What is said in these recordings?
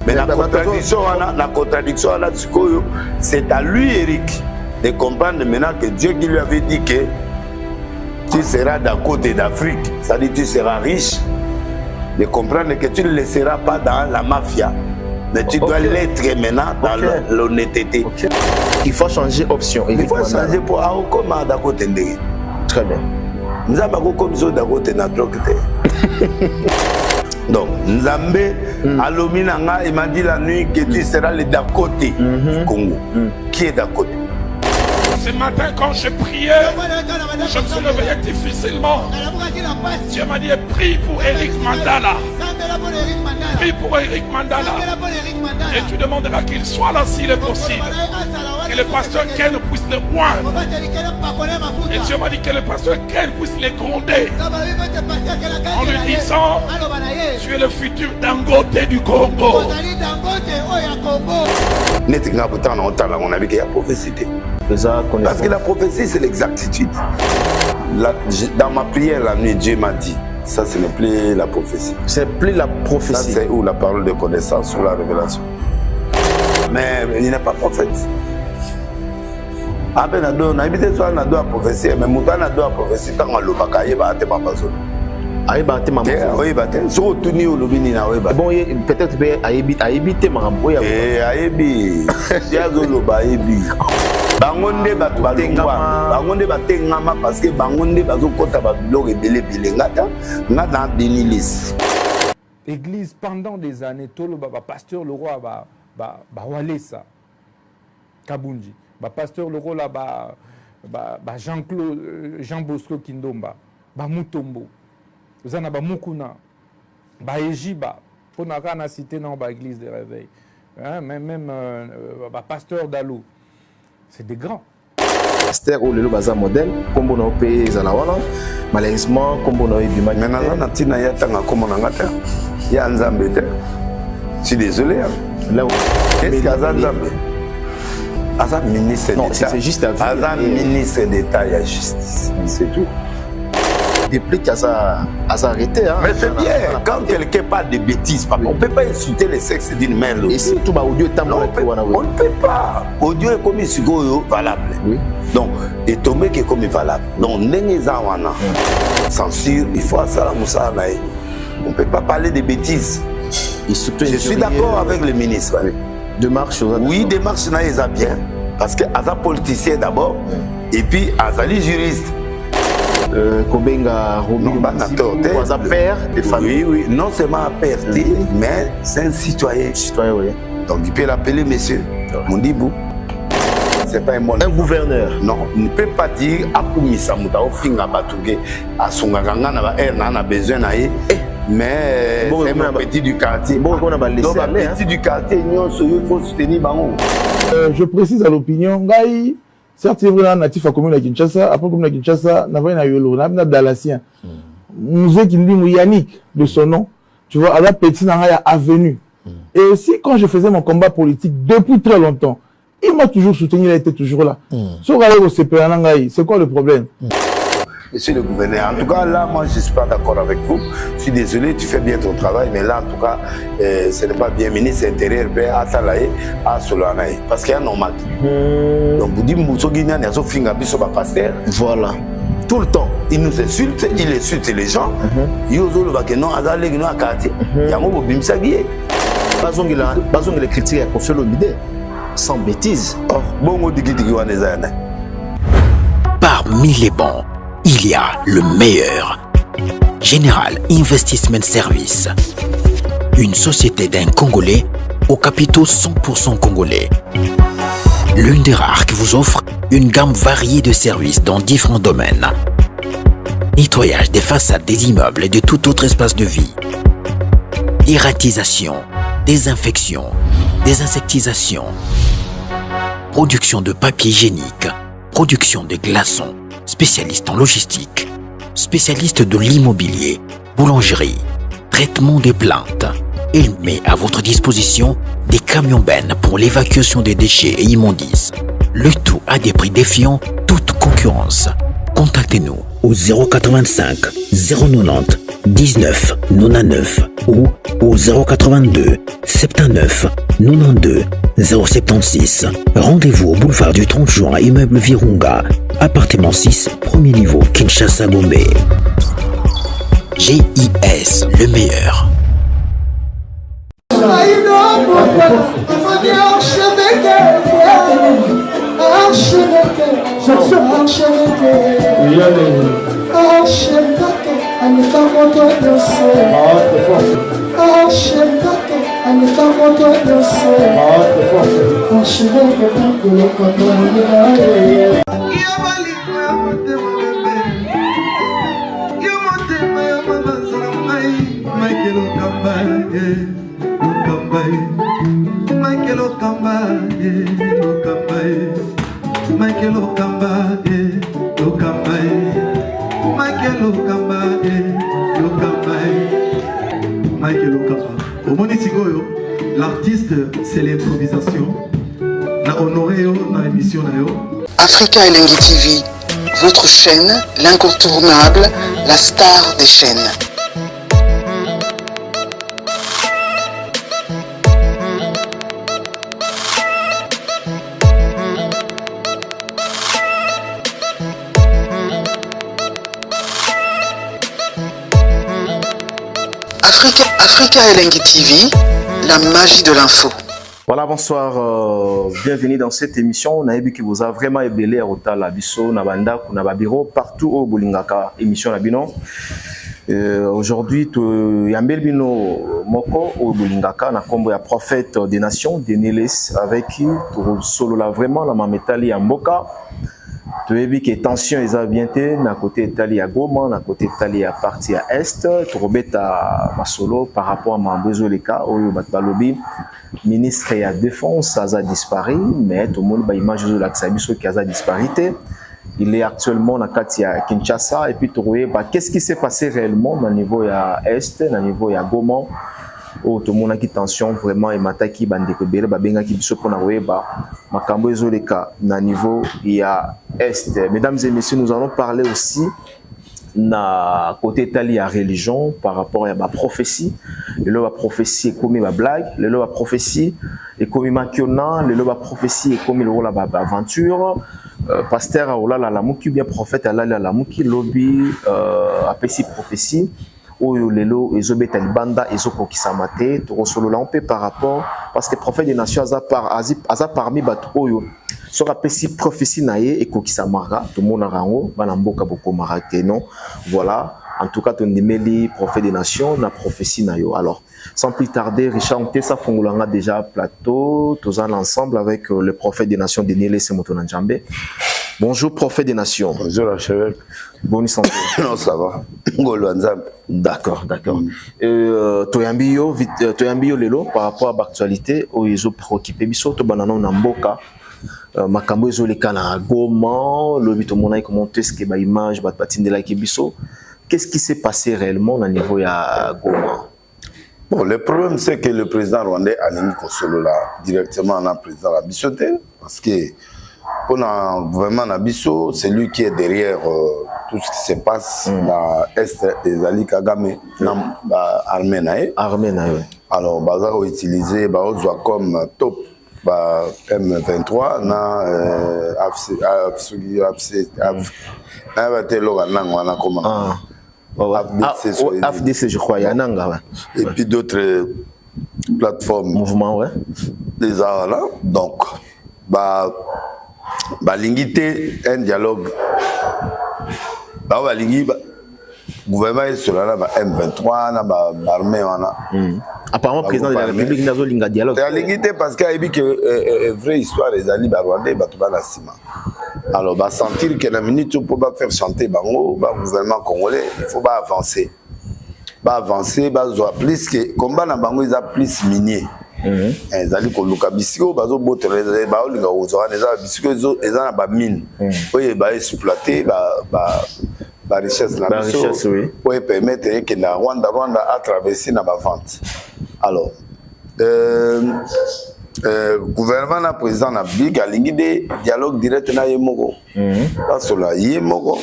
Mais la contradiction, c'est à lui, Eric, de comprendre maintenant que Dieu qui lui avait dit que tu seras d'un côté d'Afrique, c'est-à-dire tu seras riche, de comprendre que tu ne le seras pas dans la mafia, mais tu dois l'être maintenant dans l'honnêteté. Il faut changer option. Il faut changer pour Aokoma d'un côté. Très bien. Nous avons comme ça d'un côté de drogue. Donc, Nzambe, Alominanga, il m'a dit la nuit que tu seras le d'un côté du Congo. Qui est d'un côté? Ce matin, quand je priais, je me suis réveillé difficilement. Dieu m'a dit, prie pour Eric Mandala. Prie pour Eric Mandala. Et tu demanderas qu'il soit là s'il est possible. Que le pasteur Ken puisse le voir. Et Dieu m'a dit que le pasteur Ken puisse les gronder. En lui disant, tu es le futur Dangote du Congo. On avait qu'il y a prophétie. Parce que la prophétie, c'est l'exactitude. Dans ma prière la nuit, Dieu m'a dit, ça ce n'est plus la prophétie. C'est plus la prophétie. Ça c'est où la parole de connaissance, ou la révélation. Mais il n'est pas prophète. Ah ben, on a habité sur la prophétie, mais mon temps a prophétie, tant qu'on l'a pas caillé, bah t'es pas besoin. Oui, so tuni au lobby na weba. Bon, peut-être à éviter ma boya. Ayebi. Yazo loba ayebi. Bangonde batengama parce que bangonde bazokota ba biloko ebele ngata ngata denilis. Église pendant des années tolo ba pasteur le roi ba walesa Kabunji. Ba pasteur le roi là ba Jean Bosco Kindomba, ba Mutombo. Vous en avez Mukuna, Baejiba, pour n'a pas cité dans l'église de réveil. Hein, même pasteur Dalou. C'est des grands. Pasteur ou le bazar modèle, comme on a payé Zanawana, malheureusement, comme on a eu du mal. Mais on a dit qu'il y a Nzambe. Je suis désolé. Là où est-ce qu'il y a Nzambe? Azam ministre d'État. Non, c'est juste Azam ministre d'État, il y a justice. C'est tout. Depuis qu'elle a arrêté. Hein, mais c'est bien, quand quelqu'un parle de bêtises, on ne peut pas insulter le sexe d'une mère. Et si tout audio est on ne peut pas. Audio est comme valable. Oui. Donc, et tombé qui est comme valable. Donc, censure, il faut ça. On ne peut pas parler de bêtises. Je suis d'accord avec le ministre. Oui. Démarche, oui, démarche, c'est bien. Parce que Aza politicien d'abord, et puis Azali juriste. Kobenga Robin père de famille. Oui, non seulement père, mais c'est un citoyen. Citoyen, oui. Donc il peut l'appeler monsieur. Mondibou. C'est pas un bon. Un gouverneur. Non, on ne peut pas dire Akoumisa Mouta, Ofinga Batouge, Asungaganga, n'a besoin d'aller. Mais c'est mon petit du quartier. Bon, on a laissé aller. Petit du quartier, il faut soutenir Bango. Je précise à l'opinion, Gaï. Certes, c'est vrai, natif à commune à Kinshasa, après commune à Kinshasa, n'a pas Yolo, n'a pas Dalasien. Nous qui dit Yannick, de son nom, tu vois, à la petite avenue. Et aussi, quand je faisais mon combat politique depuis très longtemps, il m'a toujours soutenu, il a été toujours là. C'est quoi le problème? Monsieur le gouverneur, en tout cas, là, moi, je ne suis pas d'accord avec vous. Je suis désolé, tu fais bien ton travail, mais là, en tout cas, ce n'est pas bien. Ministre intérieur, parce qu'il y a normal. Donc, vous dites, voilà. Tout le temps. Il nous insulte, il insulte les gens. Il les critiques à Kofi Olomide, sans bêtises. Parmi les bons, il y a le meilleur. Général Investment Service. Une société d'un Congolais aux capitaux 100% congolais. L'une des rares qui vous offre une gamme variée de services dans différents domaines. Nettoyage des façades des immeubles et de tout autre espace de vie. Dératisation, désinfection, désinsectisation. Production de papier hygiénique. Production de glaçons. Spécialiste en logistique, spécialiste de l'immobilier, boulangerie, traitement des plaintes. Il met à votre disposition des camions-bennes pour l'évacuation des déchets et immondices. Le tout à des prix défiant toute concurrence. Contactez-nous au 085 090 19 99 ou au 082 79 92 076. Rendez-vous au boulevard du 30 juin, immeuble Virunga, appartement 6, premier niveau, Kinshasa, Gombe. GIS, le meilleur. L'artiste, c'est l'improvisation. Na honoré dans l'émission. Africa Elengi TV, votre chaîne, l'incontournable, la star des chaînes. Africa Elengi TV, la magie de l'info. Voilà, bonsoir, bienvenue dans cette émission. On a vu que vous avez vraiment ébélé à Rota, la Bisso, Nabanda, Nababiro, partout au Bolingaka, émission Nabino. Aujourd'hui, Yambel Bino Moko au Bolingaka, na combo ya prophète des nations, Denelis, avec qui, solo là vraiment, la mametali Yamboka. Tu as vu que tension est à bien na côté Italie à Goma, na côté Italie à partie à Est, tu rebêtes à Masolo par rapport à Mambezo Leka, au Batbalobi, ministre de la Défense, ça a disparu, mais tout le monde a image de l'Axabiso qui a disparu. Il est actuellement à Katia Kinshasa, et puis tu vois, qu'est-ce qui s'est passé réellement au niveau à Est, au niveau à Goma, où tout le monde a qui tension vraiment et mataki bandeko bele babenga ki biso pona weba makambo ezoleka na niveau ya Est. Mesdames et messieurs, nous allons parler aussi na côté Italie à religion par rapport à ma prophétie. Le la prophétie est comme ma blague, le la prophétie est comme ma kiona, le la prophétie est comme le la aventure. Pasteur Aola la muki bien prophète ala la muki lobby apesi prophétie. Oyo lelo ezobeta libanda ezokokisamate to solo la on peut par rapport parce que prophète des nations aza parmi bat oyo sera pesi prophétie naie et kokisamara to mona rango bana mboka boko marake non voilà en tout cas ton demeli prophète des nations na prophétie nayo. Alors sans plus tarder Richard Ntesa fongolanga déjà plateau tous ensemble avec le prophète des nations Daniel Semoto Njambe. Bonjour prophète des nations. Bonjour archevêque. Bonne santé. Non, ça va. D'accord, d'accord. Toyambio lelo par rapport à l'actualité, ils ont préoccupé biso to banana na mboka. Makambo ezoleka na Goma, le bito mona commenté ce que ba image ba patindela ki biso. Qu'est-ce qui s'est passé réellement au niveau ya Goma? Bon, le problème c'est que le président rwandais Alingi Kosolo là directement en président la Bissoté parce que pour vraiment Nabiso, c'est lui qui est derrière tout ce qui se passe dans l'Est des Ali Kagame, l'armée. Alors, Baza a utilisé comme top M23, AFDC, je crois, et puis d'autres plateformes. Mouvement, ouais. Des arts là. Donc, balingité un dialogue balingi gouvernement est sur la M23 na armée wana apparemment président de la République nazo linga dialogue balingité parce qu'il a dit que vraie histoire les ali barwandais batuba na sima alors ba sentir que la minute pour pas faire chanter bango gouvernement congolais il faut pas avancer plus que combat na bango ils a plus minier ezali koluka bisiko bazo botereza ba olinga ozwa neza bisiko eza na ba mine oye ba exploiter ba richesse na biso pour permettre que na Rwanda a traversé na ba vente. Alors gouvernement na président na big alingi de dialogue direct na yemoko parce que là yemoko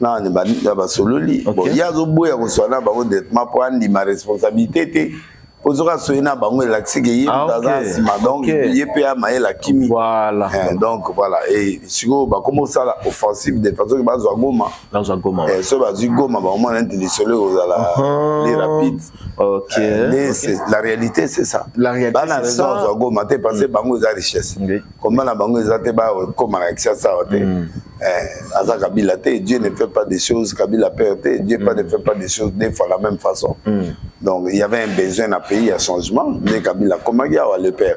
Non, il y a solo li. Bon, il y a des bois qui sont là, pour prendre ma responsabilité. Pour ça, il y a des donc il y a la chimie. Voilà. Donc voilà. Et si on comment ça l'offensive de façon que bas Goma. Dans un Goma. Et ce bas Goma, on a intelligent les rapides. Ok. Mais la réalité c'est ça. La réalité c'est ça. Goma, tu penses bango za richesse. Comment la bango za te ba comme avec ça Aza Kabila Dieu ne fait pas des choses, Kabila perd, Dieu ne fait pas des choses des fois de la même façon. Donc il y avait un besoin d'un pays à changement, mais Kabila comment il y a le père.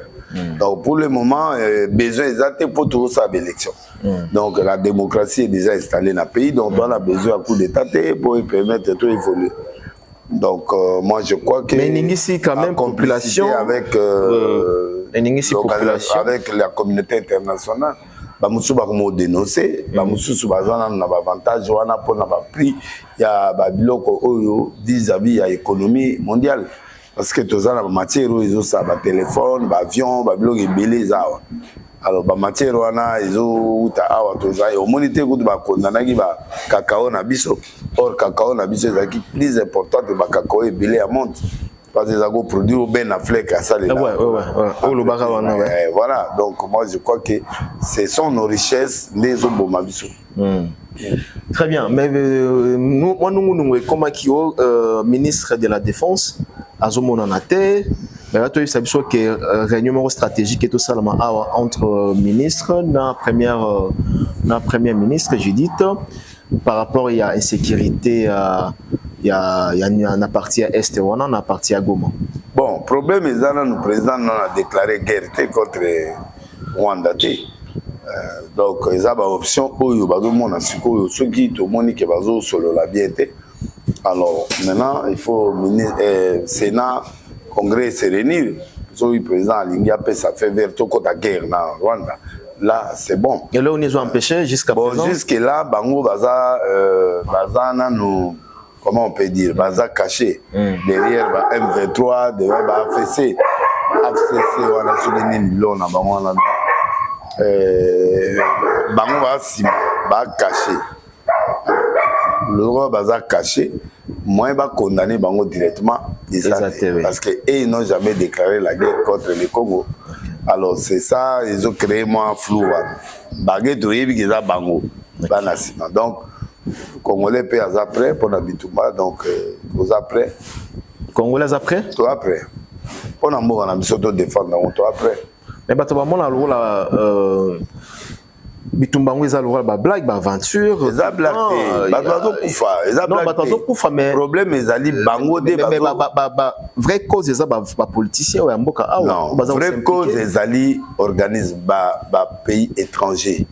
Donc pour le moment, besoin exact pour tout ça l'élection. Donc la démocratie est déjà installée dans le pays, donc on a besoin d'un coup d'état pour permettre de tout évoluer. Donc moi je crois que mais ici quand même population avec avec la communauté internationale. Bamusu bakomo dénoncer bamusu bazana na avantage wana pour na prix ya babiloko oyo vis-à-vis ya économie mondiale parce que tozana ba matière oyo ça ba téléphone ba avion ba biloko ebele zawa alors ba matière wana ezo uta awa tozai au monité ko ba kondanaki ba cacao na biso or cacao na biso ezaki plus important que ba cacao ebele à monde. Parce que ça va produire Ben Affleck à ça. Voilà, donc moi je crois que ce sont nos richesses, les Obomabiso. Très bien, mais nous, comme ministre de la Défense, Azomonanate, mais là, tu sais que réunion stratégique et tout ça entre ministres, la première ministre, Judith, par rapport à l'insécurité. Il y a une partie à Est et une partie à Goma. Bon, le problème est que le président a déclaré guerre contre Rwanda. Donc, il y a une option où il y a ceux qui ont solo la bien. Alors, maintenant, il faut le Sénat, le Congrès se réunir. Le président Alinga ça fait vers tout la guerre dans Rwanda. Là, c'est bon. Et là, on les a empêchés jusqu'à présent. Jusque-là, Bango Baza nous. Comment on peut dire, Baza caché derrière M23, derrière AFC, on a souligné l'on a Bango caché. Le roi Baza caché, moi je vais condamner Bango directement parce qu'ils n'ont jamais déclaré la guerre contre le Congo. Alors c'est ça, ils ont créé un flou. Baguette qui est Bango. Donc Congolais paient après pour l'habitement, donc aux après. Congolais après? Toi après. On a mort en ambition de défendre, toi après. Mais bah tu vas mon alors là, bitumbango ils ont la blague, la aventure. Ils ont blagué. Bah tu mais problème ils allaient bango des. Mais vraie cause ils ont ba politicien ou un boka. Non. Vraie cause ils allaient organisme ba pays étranger.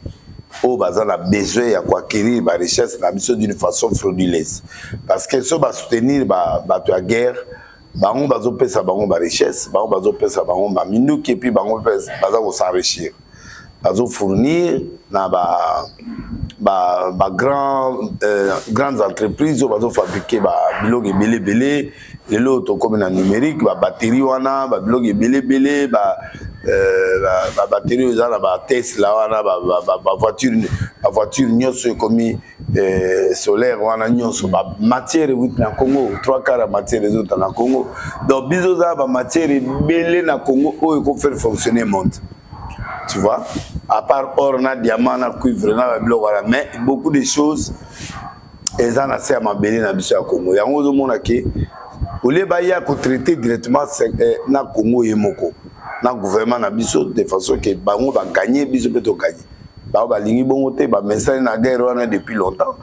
Au bazar a besoin d'acquérir la richesse d'une façon frauduleuse. Parce que si on va soutenir la guerre, on va la richesse, on va la minute et puis on va s'enrichir. On va fournir grandes entreprises, on va fabriquer des blocs belé, les lots comme la numérique, des batteries, des blocs belé, la batterie la Tesla la voiture nyonso comme solaire wana nyonso ba matière na Congo 3/4 matière les autres na Congo donc biso za ba matière belé na Congo oyo ko faire fonctionner monde tu vois à part or na diamant na cuivre na bloc voilà mais beaucoup de choses et ça na c'est ma belé na biso ya Congo yango zo mona ke ole ba ya ko traiter directement na Congo yemoko na gouvernement na biso de façon que bango va gagner biso peut gagner ba ba lingi bongo te ba message na guerre wana depuis longtemps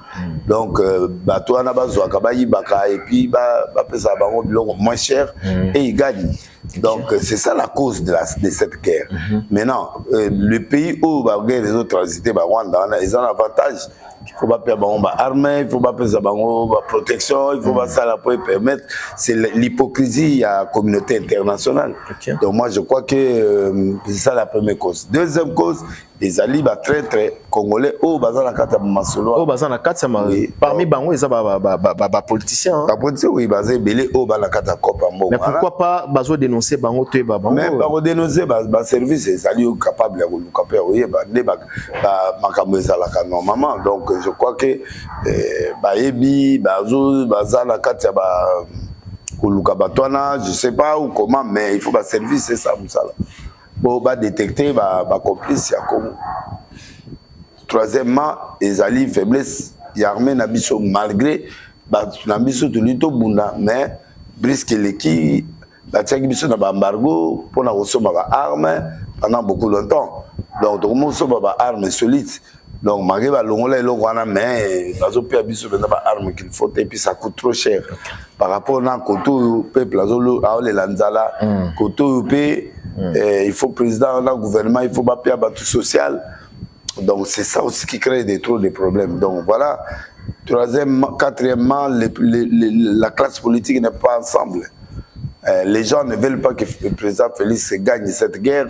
donc ba to na ba zo ka ba yibaka et puis ba pesa bango biloko moins cher et ils gagnent donc c'est ça la cause de cette guerre maintenant le pays où ba guerre les autres transiter ba Rwanda ils ont un avantage. Il ne faut pas perdre l'armée, il ne faut pas perdre la protection, il ne faut pas ça pour permettre. C'est l'hypocrisie à la communauté internationale. Okay. Donc moi je crois que c'est ça la première cause. Deuxième cause, ezali ba traître congolais o bazana kata masolo o bazana kata parmi bango ils ba politiciens ba politiciens oui bazé belé o bala kata kopa mbo mais pourquoi pas bazo dénoncer bango te ba bango mais ba dénoncer ba service ezali capable ya koluka pe oui ba ne ba makambo ezala ka normalement donc je crois que ba yebi bazo bazana kata ba koluka batwana je sais pas ou comment mais il faut ba service c'est ça musala pour détecter ma complice ya Congo. Troisièmement, les alliés faiblesse l'armée nabiso malgré nabiso tout lito bunda mais brisque l'équipe la biso na embargo pour na recevoir armes pendant beaucoup longtemps. Donc tout le monde recevoir armes solides. Donc malgré ba longola elo wana mais bazo pe biso na ba armes qu'il faut et puis ça coûte trop cher par rapport na koto peuple azolo aole lanzala koto pe il faut président, le gouvernement, il faut pas payer tout social. Donc c'est ça aussi qui crée trop de problèmes. Donc voilà. Troisièmement, quatrièmement, la classe politique n'est pas ensemble. Les gens ne veulent pas que le président Félix gagne cette guerre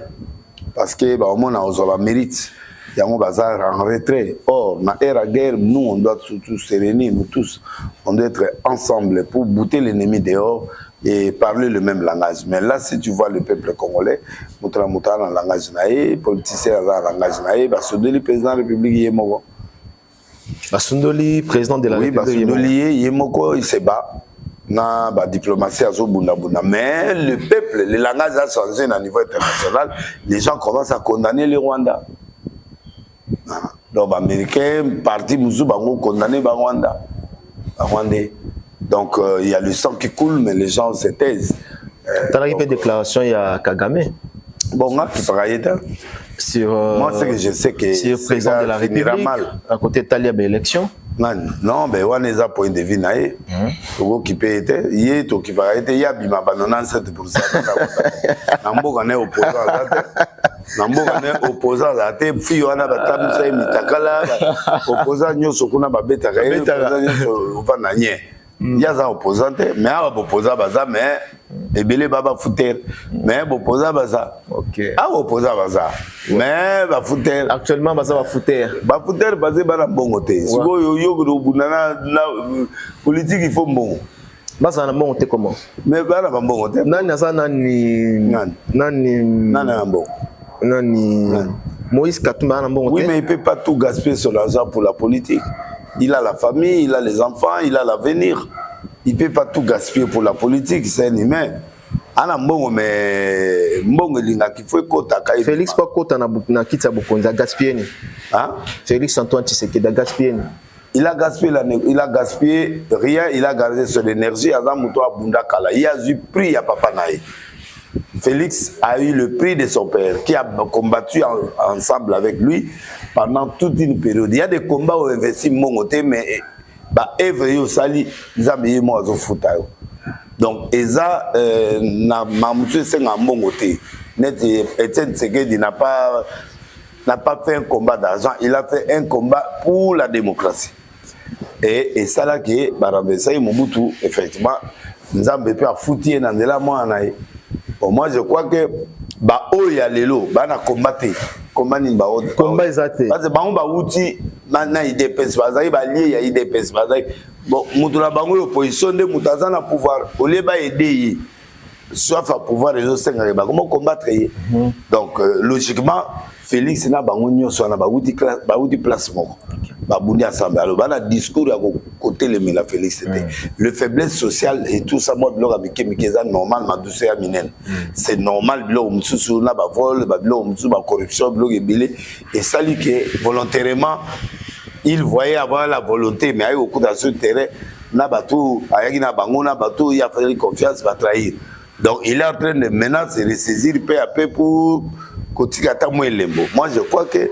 parce que au moins on a mérite. Il y a un bazar en retrait. Or, dans la guerre, nous on doit tous se réunir, nous tous, on doit être ensemble pour bouter l'ennemi dehors et parler le même langage. Mais là, si tu vois le peuple congolais, Moutara dans le langage naïe, politicien dans le langage naïe, Basundoli, président de la République, Yemoko. Basundoli, président de la République. Oui, Basundoli, Yemoko, il se bat. Dans la diplomatie, mais le peuple, le langage a changé à niveau international. Les gens commencent à condamner le Rwanda. Donc, les Américains, parti Mouzou, condamné le Rwanda. Donc, il y a le sang qui coule, mais les gens se taisent. Tu as eu une déclaration, il y a Kagame. Bon, moi, qui parlait sur moi, c'est que je sais que le président de la République, mal. À côté de Talia, l'élection. Non, mais on est à point de vue. Qui peut être, il est tout qui va être, il y a 97%. Nambo est opposant à la Nambo est opposant à la tête, puis on a battu Mitakala, opposant à Nyosokuna Babeta, opposant à Nye. Il y a des opposants, mais il y a des opposants, mais les bébés baba fouter, mais opposants baza. Ok. Ah opposants baza, mais ba fouter. Actuellement baza ba fouter. Ba fouter basé ba na bon côté. Si vous yo yo bunana na politique il faut bon. Baza na bon côté comment? Mais ba na bon côté. Nani asa nani bon. Nani Moïse Katumba na bon côté. Oui mais il peut pas tout gaspiller sur l'argent pour la politique. Il a la famille, il a les enfants, il a l'avenir. Il ne peut pas tout gaspiller pour la politique, c'est un humain. Félix pas kota na kitsa bokonza gaspiller. Hein? Félix Antoine Tshisekedi gaspiller. Il a gaspillé rien, il a gardé son énergie à il a eu prix à Papa Naï. Félix a eu le prix de son père qui a combattu ensemble avec lui pendant toute une période. Il y a des combats où on investit mon côté, mais Eve Sali, ils ont mis moi au foot. Donc, Eza n'a mamouté c'est un bon côté. Etienne Tshisekedi n'a pas fait un combat d'argent, il a fait un combat pour la démocratie. Et ça là qui est Barambesa Mobutu, effectivement, nous avons pu foutir dans la moi. Bon, moi je crois que Oya Lelo, na combattre. Combat exacté. Parce que ba outil na IDPS bazai ba lié ya IDPS bazai. Bon, mutuna bango l'opposition de mutazana pouvoir. Au lieu ba aider soit à pouvoir les autres ba comment combattre. Donc logiquement Félix na bango nyoso na ba outil placement. Ba bundi ensemble. Alors ba na discours à côté le la Félix c'était le faiblesse sociale et tout ça moi blog avec Mikeza normal ma douceur minen. C'est normal blog msusu na ba vol ba blog msusu ba corruption blog et ça lui que volontairement il voyait avoir la volonté mais au coup dans ce terrain na batou ayaki na bango na batou il a fait confiance va trahir. Donc il est en train de maintenant se ressaisir peu à peu pour Kotikata Mouelembo. Moi je crois que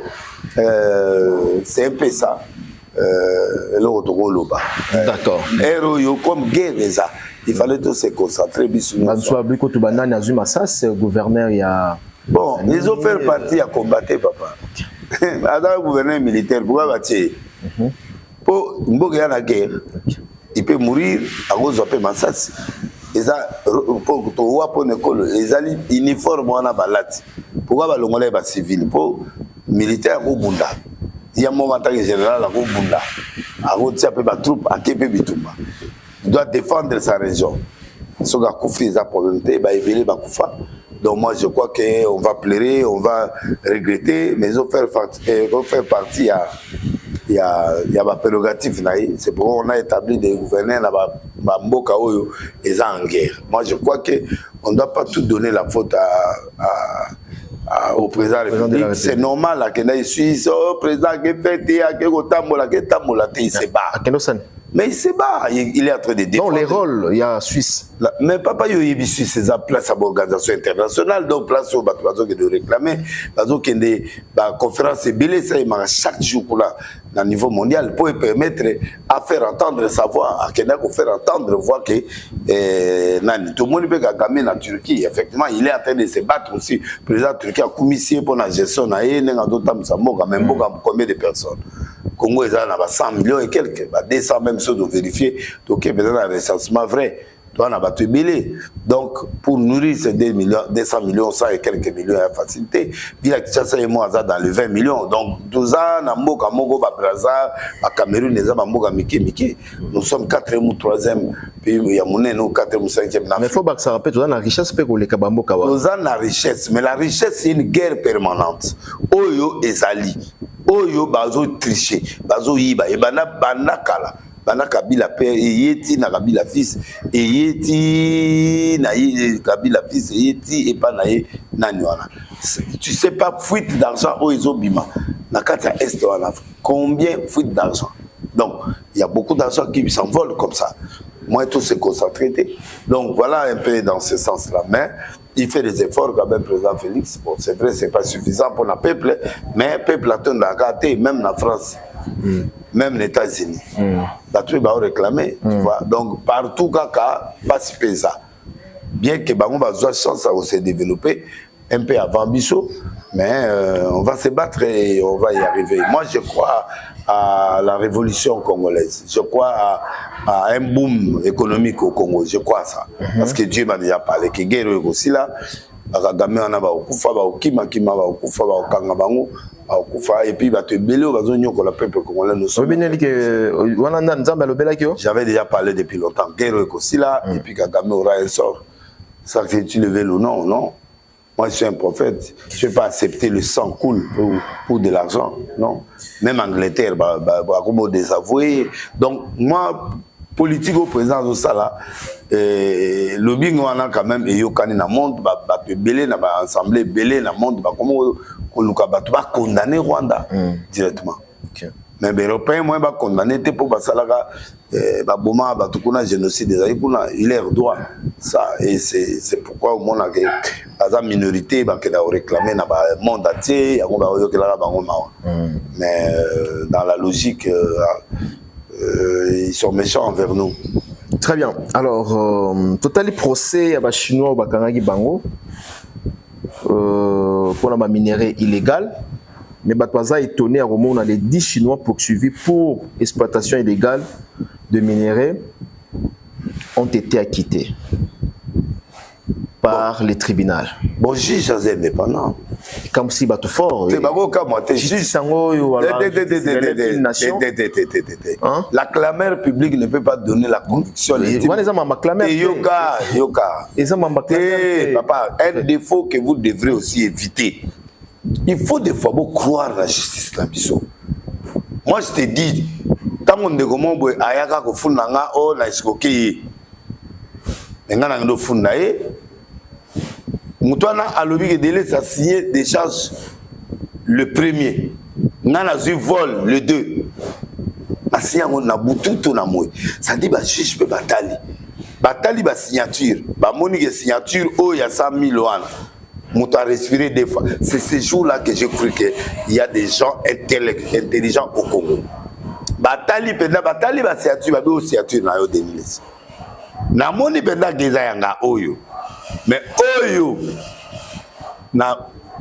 c'est un peu ça. D'accord. Comme guerre, il fallait tous se concentrer sur nous. Gouverneur, il y a. Bon, ils ont fait partie à combattre, papa. Adam, gouverneur militaire, pourquoi va-t-il? Pour la guerre, il peut mourir à cause de Massas. Et ça, pour l'école, les uniformes, on a balat. Pourquoi va l'ongolais va civil? Pour militaire au Bunda. Il y a un moment en tant que général au Bunda. À Rotia peut ba troupe à Képe Bitumba. Il doit défendre sa région. Ce qui a Koufi sa probabilité, bah il va Koufa. Donc moi je crois qu'on va pleurer, on va regretter, mais ils vont faire partie il y a ma prérogative. C'est pourquoi on a établi des gouverneurs dans Mboka Oyo et en guerre. Moi je crois qu'on ne doit pas tout donner la faute au président de la République. C'est normal là qu'il y ait Suisse, au président qui fait il se bat. Mais il se bat, il est en train de défendre. Non, les rôles, il y a Suisse. Mais papa, il y a Suisse, c'est la place à l'organisation internationale, donc place où il doit réclamer, parce qu'il y a des conférences belées, ça il marche chaque jour là, à niveau mondial, pour permettre à faire entendre sa voix, à quelqu'un pour faire entendre voix que tout le monde peut gagner en Turquie. Effectivement, il est en train de se battre aussi. Le président de Turquie a commissionné pour la gestion, il y a combien de personnes. Congo est à 100 millions et quelques, 200 même ceux de vérifier, donc il y a un recensement vrai. Donc, pour nourrir ces 200 millions, ça et quelques millions à facilité, Villa Kinshasa et moi, dans les 20 millions. Donc, 12 ans, Namboka, Mogo, Braza, Cameroun, nous sommes 4e ou 3e pays, il y a mon nous 4e ou 5e. Mais il faut que ça rappelle, tu as la richesse, pour les Kabamboka. Nous avons la richesse, mais la richesse, c'est une guerre permanente. Oyo et Zali. Oyo, bazo tricher, bazo yiba, et banakala. Bana Kabila père et Yeti na Kabila fils et Yeti na Kabila fils et Yeti et pas na Nywana. Tu sais pas fuite d'argent au Izobima na Katia Est en Afrique. Combien fuite d'argent? Donc il y a beaucoup d'argent qui s'envole comme ça. Moi tout c'est concentré. Donc voilà un peu dans ce sens-là. Mais il fait des efforts quand même, président Félix. Bon, c'est vrai, c'est pas suffisant pour le peuple, mais le peuple a tenu à gâter, même en France. Même les États-Unis. La truc va réclamer, tu vois. Donc partout kaka passe ça. Bien que Bango va avoir chance à se développer un peu avant Bissot, mais on va se battre et on va y arriver. Moi je crois à la révolution congolaise. Je crois à un boom économique au Congo. Je crois à ça. Parce que Dieu m'a déjà parlé que guerre aussi là. Et puis j'avais déjà parlé depuis longtemps. Guerre aussi là, et puis Kagame aura un sort. Ça que tu le veux ou non, non. Moi je suis un prophète, je ne vais pas accepter le sang coule pour de l'argent, non. Même Angleterre, comme désavoué. Donc moi, politique au président de ça là, le bingo on a quand même et yokani na monde, belé na assemblée belé na monde, comment on va condamner Rwanda directement. Okay. Mais les Européens moi va condamner pour basalaga boma batukuna génocide des aïkuna, il est droit ça et c'est pourquoi au monde que la minorité va réclamer dans le monde entier, mais dans la logique ils sont méchants envers nous. Très bien. Alors, total procès à Chinois au Bakanagi Bango pour la minerai illégale. Mais Batwaza est étonné à Romo, on a les 10 Chinois poursuivis pour exploitation illégale de minerais ont été acquittés par les tribunaux. Bon, juge indépendant. Comme si bateau fort. C'est pas comme moi, t'es juge. La clameur publique ne peut pas donner la conviction. Papa, un défaut que vous devrez aussi éviter. Il faut des fois croire à la justice là, biso. Moi je te dis, tant qu'on est comme on boit ayaka ko funanga o na iskoki. Ngana ndo funae. Mutwana alobi que délai ça signé des charges le premier. Ngana zu vol le 2. Asia on na bututo na moy. Ça dit ba juge peut batali. Batali ba signature. Ba moni que signature o ya 100 000 wana. Mouta respirer des fois. C'est ces jours-là que j'ai cru qu'il y a des gens intelligents au Congo. Batali penda batali ba signature ba be signature na yo Denis. Na moni penda geza yanga oyo. Mais oyo na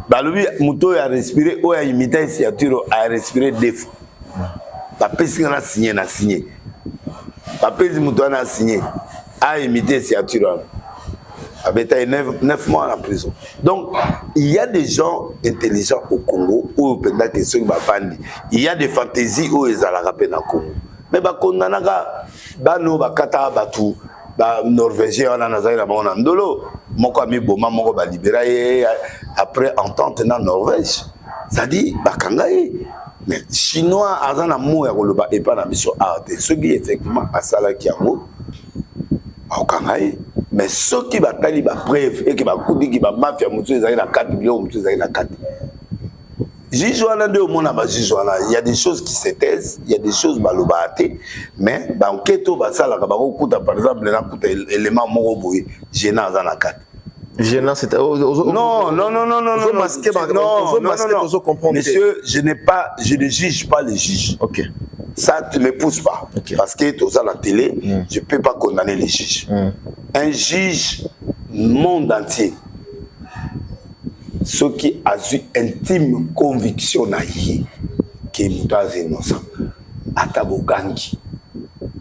balobi muto ya respirer oyo ya imiter signature a respirer des fois. Ba pesi na signé. Ba pesi muto na signé a imiter signature. Abeta 9 mois en prison. Donc, il y a des gens intelligents au Congo où pendant que ceux qui bafandi, il y a des fantaisies où ils allaient rappeler dans le Congo. Mais ba kondanaga bano bakata batu ba norvégien on a nazari na bon ndolo moko ami boma moko ba libérer après entente na Norvège. Ça dit bakangaye. Mais chinois azana mo ya koloba et pas na biso arte. Ceux qui effectivement asala ki yango bakangaye. Mais ceux qui batali ba preuve et qui ba kudi qui ba mafia mutu ezali na 4 millions mutu ezali na 4. Il y a des choses qui se taisent, il y a des choses qui mais dans le cas par exemple, l'élément moroboui, gênant dans la carte. Gênant, c'est. Non. Monsieur, je ne juge pas les juges. Ok. Ça ne me pousse pas. Okay. Parce que tout ça, la télé, je ne peux pas condamner les juges. Un juge, monde entier. Ce qui a eu intime conviction que nous sommes innocents. Atabogangi.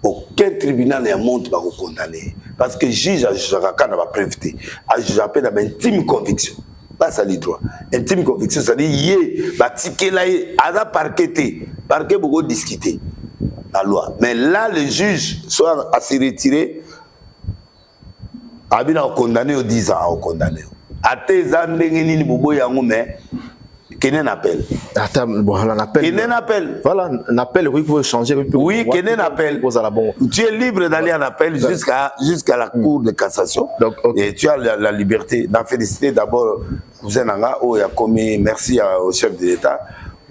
Aucun tribunal ne monte pas condamner. Parce que le juge a jugé quand on va préviter. A jugé à peine intime conviction. Pas ça le droit. Intime conviction, ça dit yé, ticket là, à la parquet beaucoup discuter. La loi. Mais là, le juge soit à se retirer, a bien condamné au 10 ans, condamné. À tes années, bobo yango mais Kenen appelle. Attends, bon, on appelle. Kenen appelle. Voilà, un appel, oui, pour changer. Oui, Kenen appelle. Tu es libre d'aller en appel jusqu'à la cour de cassation. Donc, okay. Et tu as la liberté d'en féliciter d'abord cousin Nanga, où il a commis, merci au chef de l'État,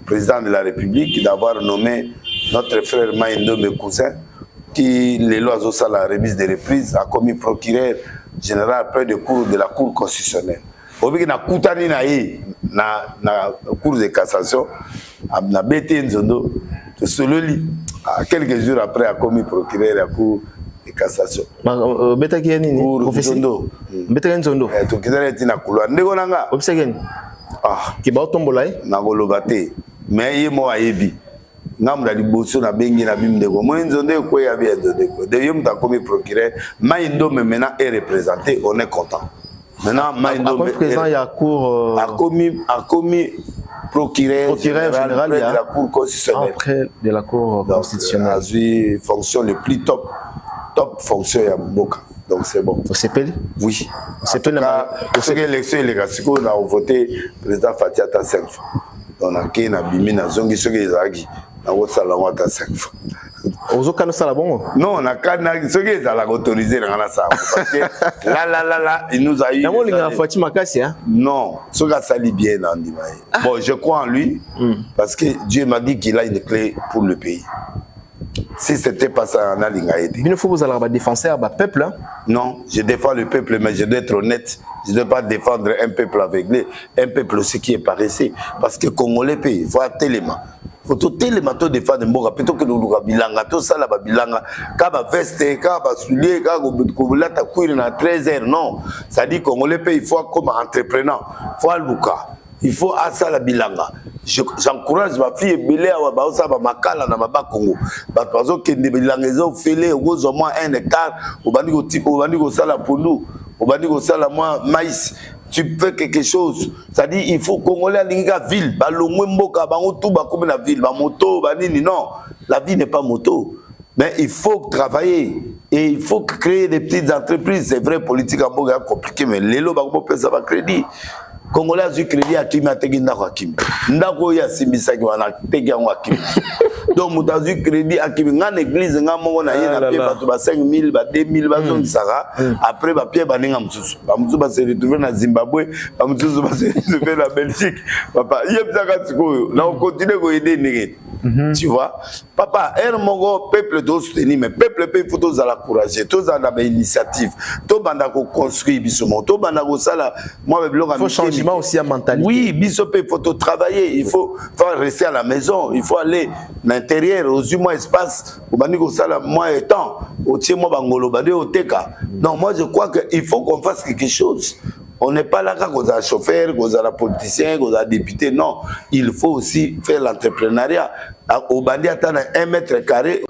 au président de la République, d'avoir nommé notre frère Maïndo, mes cousins, qui, les lois au la remise des reprises, a commis procureur général près de la Cour constitutionnelle. Au bout de la Cour de cassation, na BT Nzondo, quelques jours après, a commis procureur à la Cour de cassation. Beta qui est Nzondo. Beta Nzondo. Tu es na couloir. Ndégonanga. Obsegen. Ah. Qui va tomber. Nagolobate. Mais il m'a ébi. Namda liboso na bengi na bimdego mo nzonde ko ya bien nzonde de yom ta commis procureur Maïndo mais maintenant est représenté, on est content. Maintenant Maïndo président ya cour a commis procureur général de la cour constitutionnelle après de la cour constitutionnelle a eu fonction le plus top fonction ya Mboka. Donc c'est bon. Vous s'appelle? Oui. C'est pas parce que l'élection les gasiko on a voté président Fatiata 5 fois. On a qui na bimi na zongi soki ezaki. Non, on a quand ce qui est autorisé dans la salle. Parce que là, il nous a eu. Non, ce gars s'allie bien dans bon, je crois en lui, parce que Dieu m'a dit qu'il a une clé pour le pays. Si c'était pas ça, on a l'ingénieur. Il faut vous aller défendre un peuple. Non, je défends le peuple, mais je dois être honnête. Je ne dois pas défendre un peuple aveuglé, un peuple aussi qui est paresseux. Parce que Congolais pays, il faut tellement. Faut tout tellement défendre Mboka plutôt que nous bilanga tout ça là bilanga kaba veste kaba soulier kaba koulata kuiri na 13h non ça dit Congolais pays il faut comme entrepreneur faut aluka il faut asa la bilanga j'encourage ma fille belé wa ba osa ba makala na baba Congo ba pazo kende bilanga zo fele ozo moins 1 hectare obandi ko tipo obandi ko sala pondu obandi ko sala moi maïs. Tu fais quelque chose, ça dit il faut Congolais à la ville, Balomouemboka, Bangotuba comme la ville, moto, Banini, non, la vie n'est pas moto, mais il faut travailler et il faut créer des petites entreprises. C'est vrai, politique en Boga compliqué, mais les lots ça va crédit. Congolais a du crédit à Kim, à Teginda Hakim. Ndako ya Simbisaki, on a Tegan Hakim. Donc, nous avons du crédit à Kim. Dans l'église, nous avons 5 000, 2 000, après, Pierre Baninga Moussou. Moussou va se retrouver dans Zimbabwe, Moussou va se retrouver en Belgique. Papa, il y a on continue à aider. Tu vois, papa, un peuple doit soutenir, mais peuple peut faut tous à la courage, tous à la initiative, tous à construire bisoumo, tous à la moi il faut changement aussi à mentalité. Oui, bisoupe il faut travailler, il faut rester à la maison, il faut aller à l'intérieur, aux humains espace, au baniko sala moins temps, au tien moi bangolo bade au teka. Non, moi je crois qu'il faut qu'on fasse quelque chose. On n'est pas là quand on a chauffeur, quand on a politicien, quand on a député. Non, il faut aussi faire l'entrepreneuriat. Au bandi attendre 1 mètre carré,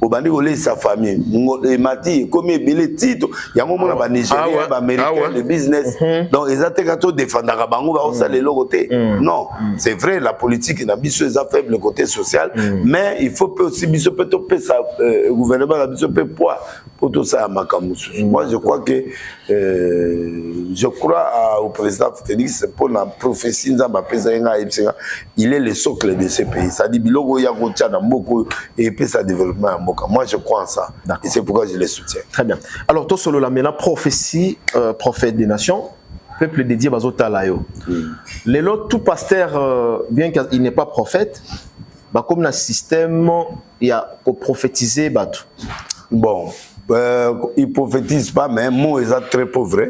obandi olé sa famille et mati comme ebele titre yango mona ba Nigérien ba Américain de business donc ils attaquent tout défendre bango ba osala le côté non c'est vrai la politique na biso est faible côté social mais il faut aussi biso peut topé ça gouvernement la biso peut poids pour tout ça makamusu moi je crois que je crois au président Félix pour la prophétie nzamba pesa nga il est le socle de ce pays ça dit biloko ya ko tia na mboko et puis ça développement à mboka moi je crois en ça et c'est pourquoi je les soutiens. Très bien. Alors toi solo la maintenant prophétie prophète des nations peuple dédié bazota layo les autres tout pasteur bien qu'il n'est pas prophète bah comme dans système il y a pour prophétiser bateau bon il prophétise pas mais mot est très pauvre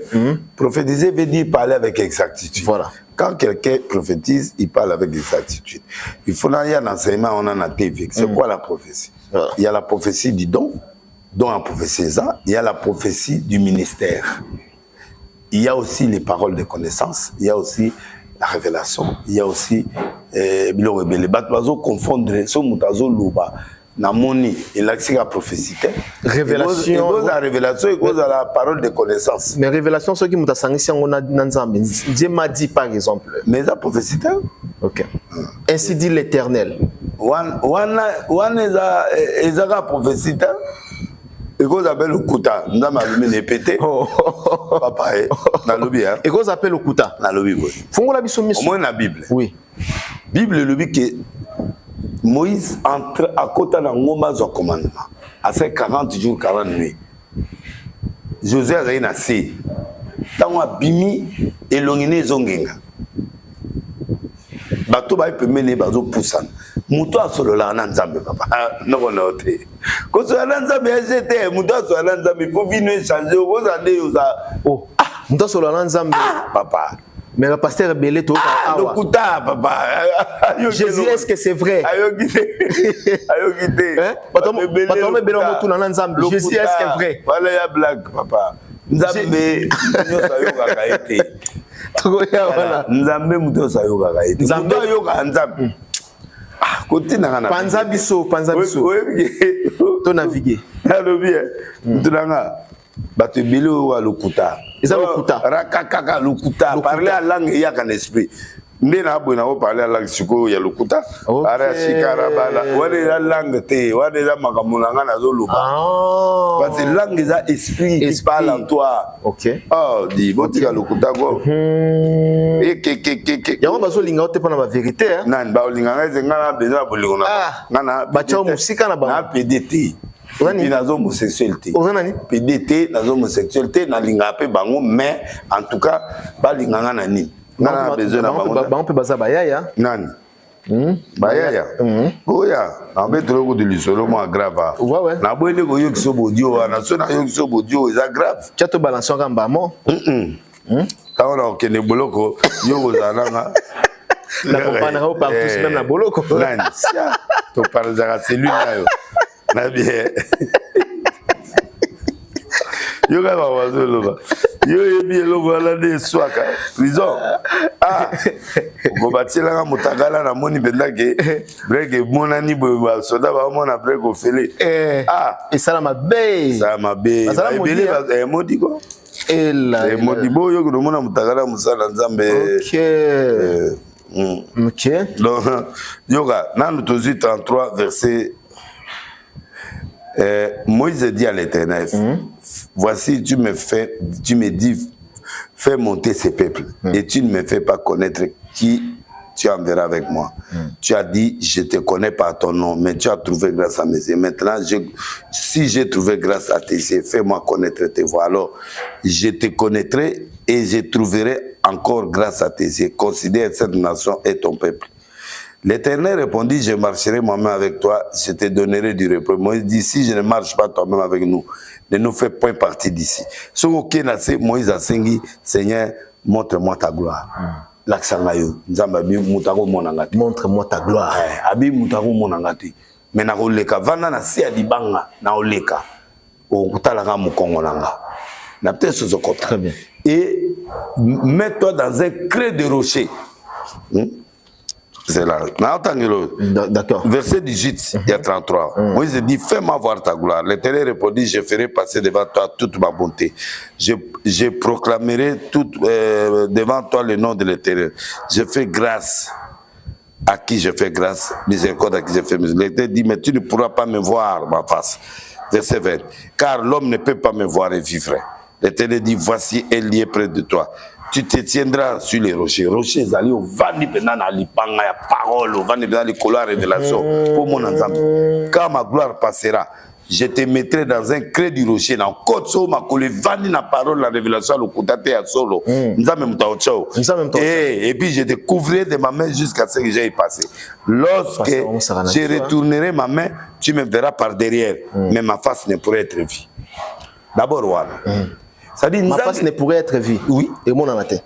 prophétiser veut dire parler avec exactitude voilà. Quand quelqu'un prophétise, il parle avec exactitude. Il faut qu'il y ait un enseignement, on en a TV. C'est quoi la prophétie? Il y a la prophétie du don en prophétie ça. Il y a la prophétie du ministère. Il y a aussi les paroles de connaissance. Il y a aussi la révélation. Il y a aussi les bateaux confondre ce mutazo luba. Namoni, il a accès à la prophétie. Révélation. Il cause la révélation, il cause la parole de connaissance. Mais révélation, ce qui m'a dit, on a Nanzambe. Dieu m'a dit par exemple. Mais la prophétie. Ok. Ainsi dit l'Éternel. One est la prophétie. Et qu'on appelle le Kouta. Nous avons allumé les pétés. Papa, dans le bien. Et qu'on appelle le Kouta. Dans le bien. Faut la mission. Au moins la Bible. Oui. Bible, le but que Moïse entre à côté de Ngoma au commandement. À ces 40 jours, 40 nuits. José a été nassé. Tant a bimi et l'ongine zongenga. Bato ba peut mener bazo poussant. Muto a solo la nzambe papa. Non non te. Ko so la nzambe j'étais muto a solo la nzambe il faut venir changer aux années aux oh muto a solo la nzambe papa. Mais le pasteur Belé tout le Kouta papa. Jésus est-ce que c'est vrai? Ayo guité. Patron Belé tout la nzambe. Jésus est-ce que c'est vrai? Voilà ya blague papa. Nzambe nyosa yoka kaite. Voilà. Nzambe muto sa yoka kaite. Nzambe yoka nzambe. Ah, côté na kana. Panza biso. To naviguer. Allo bien. Tunanga. Bato bilo wa lokuta. Eza lokuta. Rakakaka lokuta. Parler à langue ya kan esprit. Ndena abona o parler à langue siko ya lokuta. Ara shikara bala. Wale la langue te, wale la makamulanga na zo loba. Ah. Parce que langue eza esprit qui parle en toi. OK. Oh, di botika lokuta go. Yango bazo linga ote pona ba vérité hein. Nan ba linga ngana besoin bolingo na. Ngana bacha musika na ba. Na PDT. Et dans l'homosexualité. PDT, dans l'homosexualité, dans l'ingapé bango, mais en tout cas, pas l'inganga nani. On a besoin de bango. On peut baser bayaya. Nani. Bayaya. Goya. On met trop de l'isolo, moi grave. Ouais ouais. Na boile go yo kiso bodio, na so na yo kiso bodio, c'est grave. Tu as to balancer en bamo. Quand on a okene boloko, yo ozalanga. La compagnie au partout même la boloko. Nani. To parles à celui-là. Na bien. Yo ga ba wazo loba. Yo yebi logo ala de swaka. Prison. Ah. Go batila nga mutagala na moni bendake. Break mona ni bo ba soda ba mona break o fele. Ah, et ça la mabe. Ça mabe. Ba ebele ba modi ko. Et là. Et modi bo yo go mona mutagala musala nzambe. OK. OK. Donc yoga nanu tozi 33 verset Moïse dit à l'Éternel, voici tu me dis, fais monter ces peuples et tu ne me fais pas connaître qui tu enverras avec moi. Tu as dit, je te connais par ton nom, mais tu as trouvé grâce à mes yeux. Maintenant, si j'ai trouvé grâce à tes yeux, fais-moi connaître tes voies. Alors, je te connaîtrai et je trouverai encore grâce à tes yeux. Considère cette nation et ton peuple. L'Éternel répondit, je marcherai moi-même avec toi, je te donnerai du repos. Moïse dit, si je ne marche pas toi-même avec nous, ne nous fais point partie d'ici. Ce que Moïse a dit, Seigneur, montre-moi ta gloire. Montre-moi ta gloire. Abi mutako monangati. Mais na oleka vana na si adibanga na oleka. Okutalanga mukongo nanga. Na peut-être ce côté. Très bien. Et mets-toi dans un creux de rocher. C'est là. D'accord. Verset 18, il y a 33. Moïse dit, fais-moi voir ta gloire. L'Éternel répondit, je ferai passer devant toi toute ma bonté. Je proclamerai devant toi le nom de l'Éternel. Je fais grâce à qui je fais grâce, miséricorde à qui je fais miséricorde. L'Éternel dit, mais tu ne pourras pas me voir ma face. Verset 20. Car l'homme ne peut pas me voir et vivre. L'Éternel dit, voici un lieu près de toi. Tu te tiendras sur les rochers. Rochers, allez au vandi pendant la lipanga, ya parole, au vandi pendant les couleurs révélation. Pour mon ensemble. Quand ma gloire passera, je te mettrai dans un creux du rocher. Dans côte so ma coulé vandi na parole, la révélation, le coutaté à solo. Et puis je te couvrirai de ma main jusqu'à ce que j'aille passer. Lorsque je retournerai ma main, tu me verras par derrière. Mais ma face ne pourrait être vue. D'abord, voilà. Ma face ne pourrait être vue. Oui. Et mon amateur.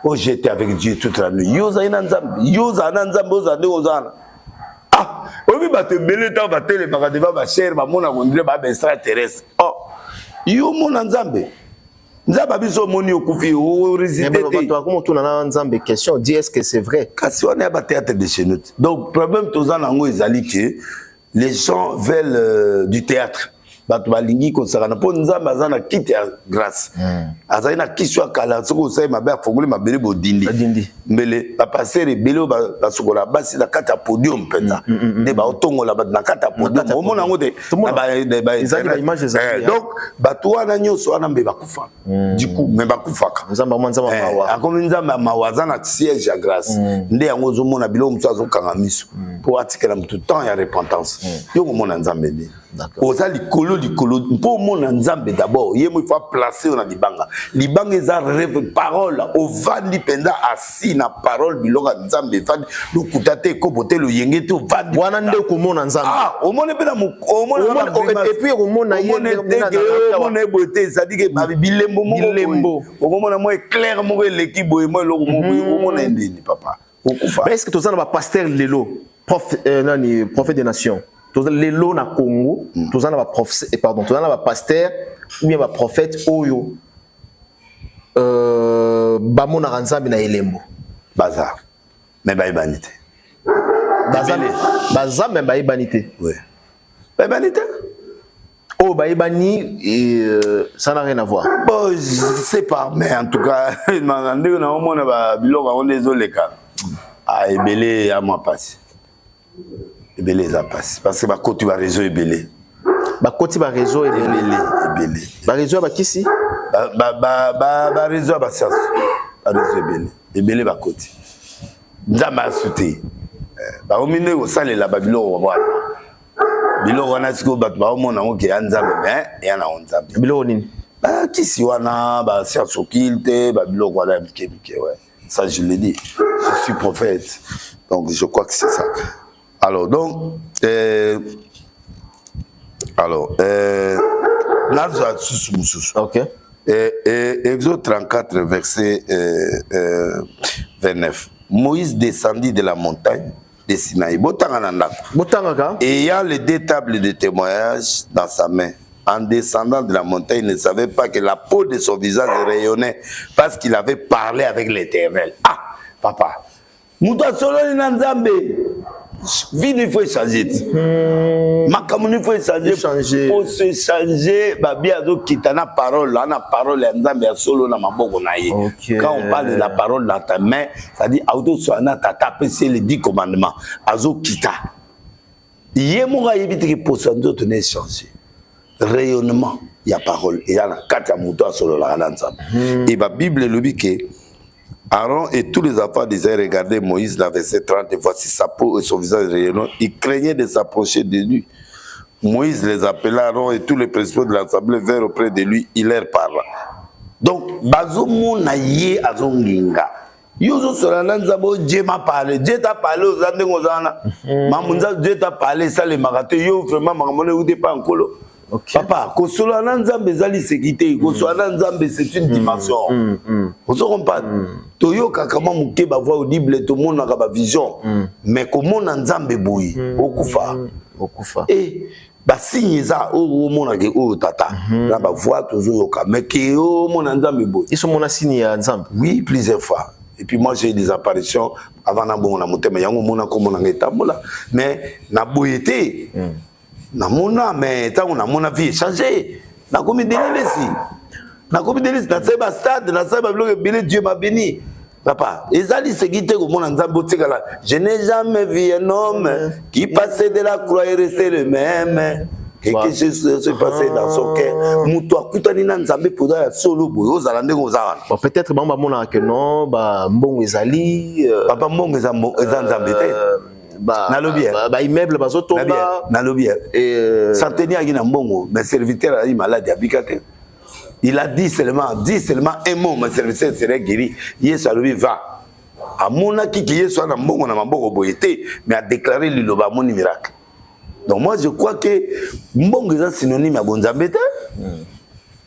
Oh, j'étais avec Dieu toute la nuit. Yosa inanzambe. Yosa nanzambe ozande ozana. Ah, obi ba te belé ta ba télé ba deba ba cher ba mona gondre ba extraterrestre. Oh. Yo mona nzambe. Nzamba biso moni okufi o résidé. Mais comment tu na nzambe question, dis est-ce que c'est vrai? Kasi on est ba théâtre de chez nous. Donc problème tozana ngo ezali que les gens veulent du théâtre. Bato balingi ko sakana po nzamba azana kiti ya grâce azali na kiswa kala soko sai mabe afongoli mabele bodindi mbele ba passer ebele ba sokola basi na kata podium penda ne ba otongola ba na kata podium o mona ngote ba image za donc bato wana nyoso wana mbe bakufa du coup me bakufaka nzamba mawa akomi nzamba mawaza na siège ya grâce nde yango zo mona bilo mutso azokanga miso po atikela mutu temps ya repentance yo mona nzambe ni oza likolo pour mon nzambe d'abord il faut placer dans libanga eza rêve parole au vandi penda assis na parole bilonga nzambe vandi le kutate ko bote le yenge to vandi wana nde ko mona nzambe o mona pe na o mona et puis ko mona yenge o mona bote ça dit que ba bilembo o mona moi clair mo eleki boye moi lo o mona ndini papa okufa est-ce que tozana ba pasteur lelo prophète des nations les lots na Congo, tous en a prophète, pardon, tous en a pasteur ou bien ba prophète oyo bamona ranzambi na elembo bazar mais ba ibanité bazar mais ba ibanité oui ba ibanité oh ba ibani ça n'a rien à voir bon je sais pas mais en tout cas mandé na omona ba biloko on désolé ka a ebelé à moi passe ebelé ça passe parce que ba côté ba réseau ebelé ba côté ba réseau ebelé ba réseau ba kisi ba réseau ba science ba réseau ebelé ba côté nzamba souté ba omine ko salela ba biloko ba biloko wana siko ba omona ngo ke nzambe mais ya na nzambe biloko nini ba kisi wana ba science occulte ba biloko wana mike ouais ça je le dis je suis prophète donc je crois que c'est ça. Alors, donc, ok. Exode 34, verset 29. Moïse descendit de la montagne de Sinaï. Et ayant les deux tables de témoignage dans sa main. En descendant de la montagne, il ne savait pas que la peau de son visage rayonnait parce qu'il avait parlé avec l'Éternel. Ah, papa. Mouta solo ni nzambe. Vie il faut changer. Makamu il faut changer. Pour se changer, babi azo kitana parole, na parole ya nzambe ya solo na maboko na ye. Quand on parle de la parole dans ta main, ça dit auto soana ta taper c'est les 10 commandements. Azo kita. Yemo ga yebite que pour ça nous tenir changer. Rayonnement, il y a parole et il y a la carte à mouton solo la nzambe. Et la Bible le dit que Aaron et tous les enfants d'Israël regardaient Moïse dans verset 30 et voici sa peau et son visage rayonnant. Ils craignaient de s'approcher de lui. Moïse les appela, Aaron et tous les principaux de l'assemblée vinrent auprès de lui. Il leur parla. Donc, Bazomo naye azonginga. Yozo solana nzabo Dieu m'a parlé. Dieu t'a parlé aux andengozana. Mamunza Dieu t'a parlé ça les marate. Yo vraiment magamone ou pas en colo. Okay. Papa, Kosolana Nzambe zali sécurité, Kosolana Nzambe c'est une dimension. Vous comprenez? Toyo kakama muke ba voix audible, tout le monde a ba vision. Mais comment Nzambe boui, okufa. Et ba signe ça, o mona ke o tata, na ba voix toujours yoka. Mais ke o mona Nzambe boui. Ils sont mona signe à Nzambe. Oui, plusieurs fois. Et puis moi j'ai eu des apparitions avant na monter mais yango mona comme on ngetabola mais na boyété na mona mais tant on a mon vie changé na komi delesi na komi delesi na seba stade na seba bloc belé Dieu m'a béni papa ezali segité ko mona nzambo tikala je n'ai jamais vu un homme qui passait de la croix et restait le même. Quelque chose s'est passé dans son cœur. Moutoua kutani na nzambe poda solo boyo ozalande ko zala. Peut-être bamba mona que non ba mbongo ezali papa mbongo nzambe te. Ba immeuble bazotomba na lobby et centenaire qui na mbongo mais serviteur il malade abikate. Il a dit seulement un mot mon serviteur serait guéri. Yesu alobi va. Amona ki yesu na mbongo na maboko boyete mais a déclaré le loba mon miracle. Donc moi je crois que mbongo est synonyme à bonzambe te.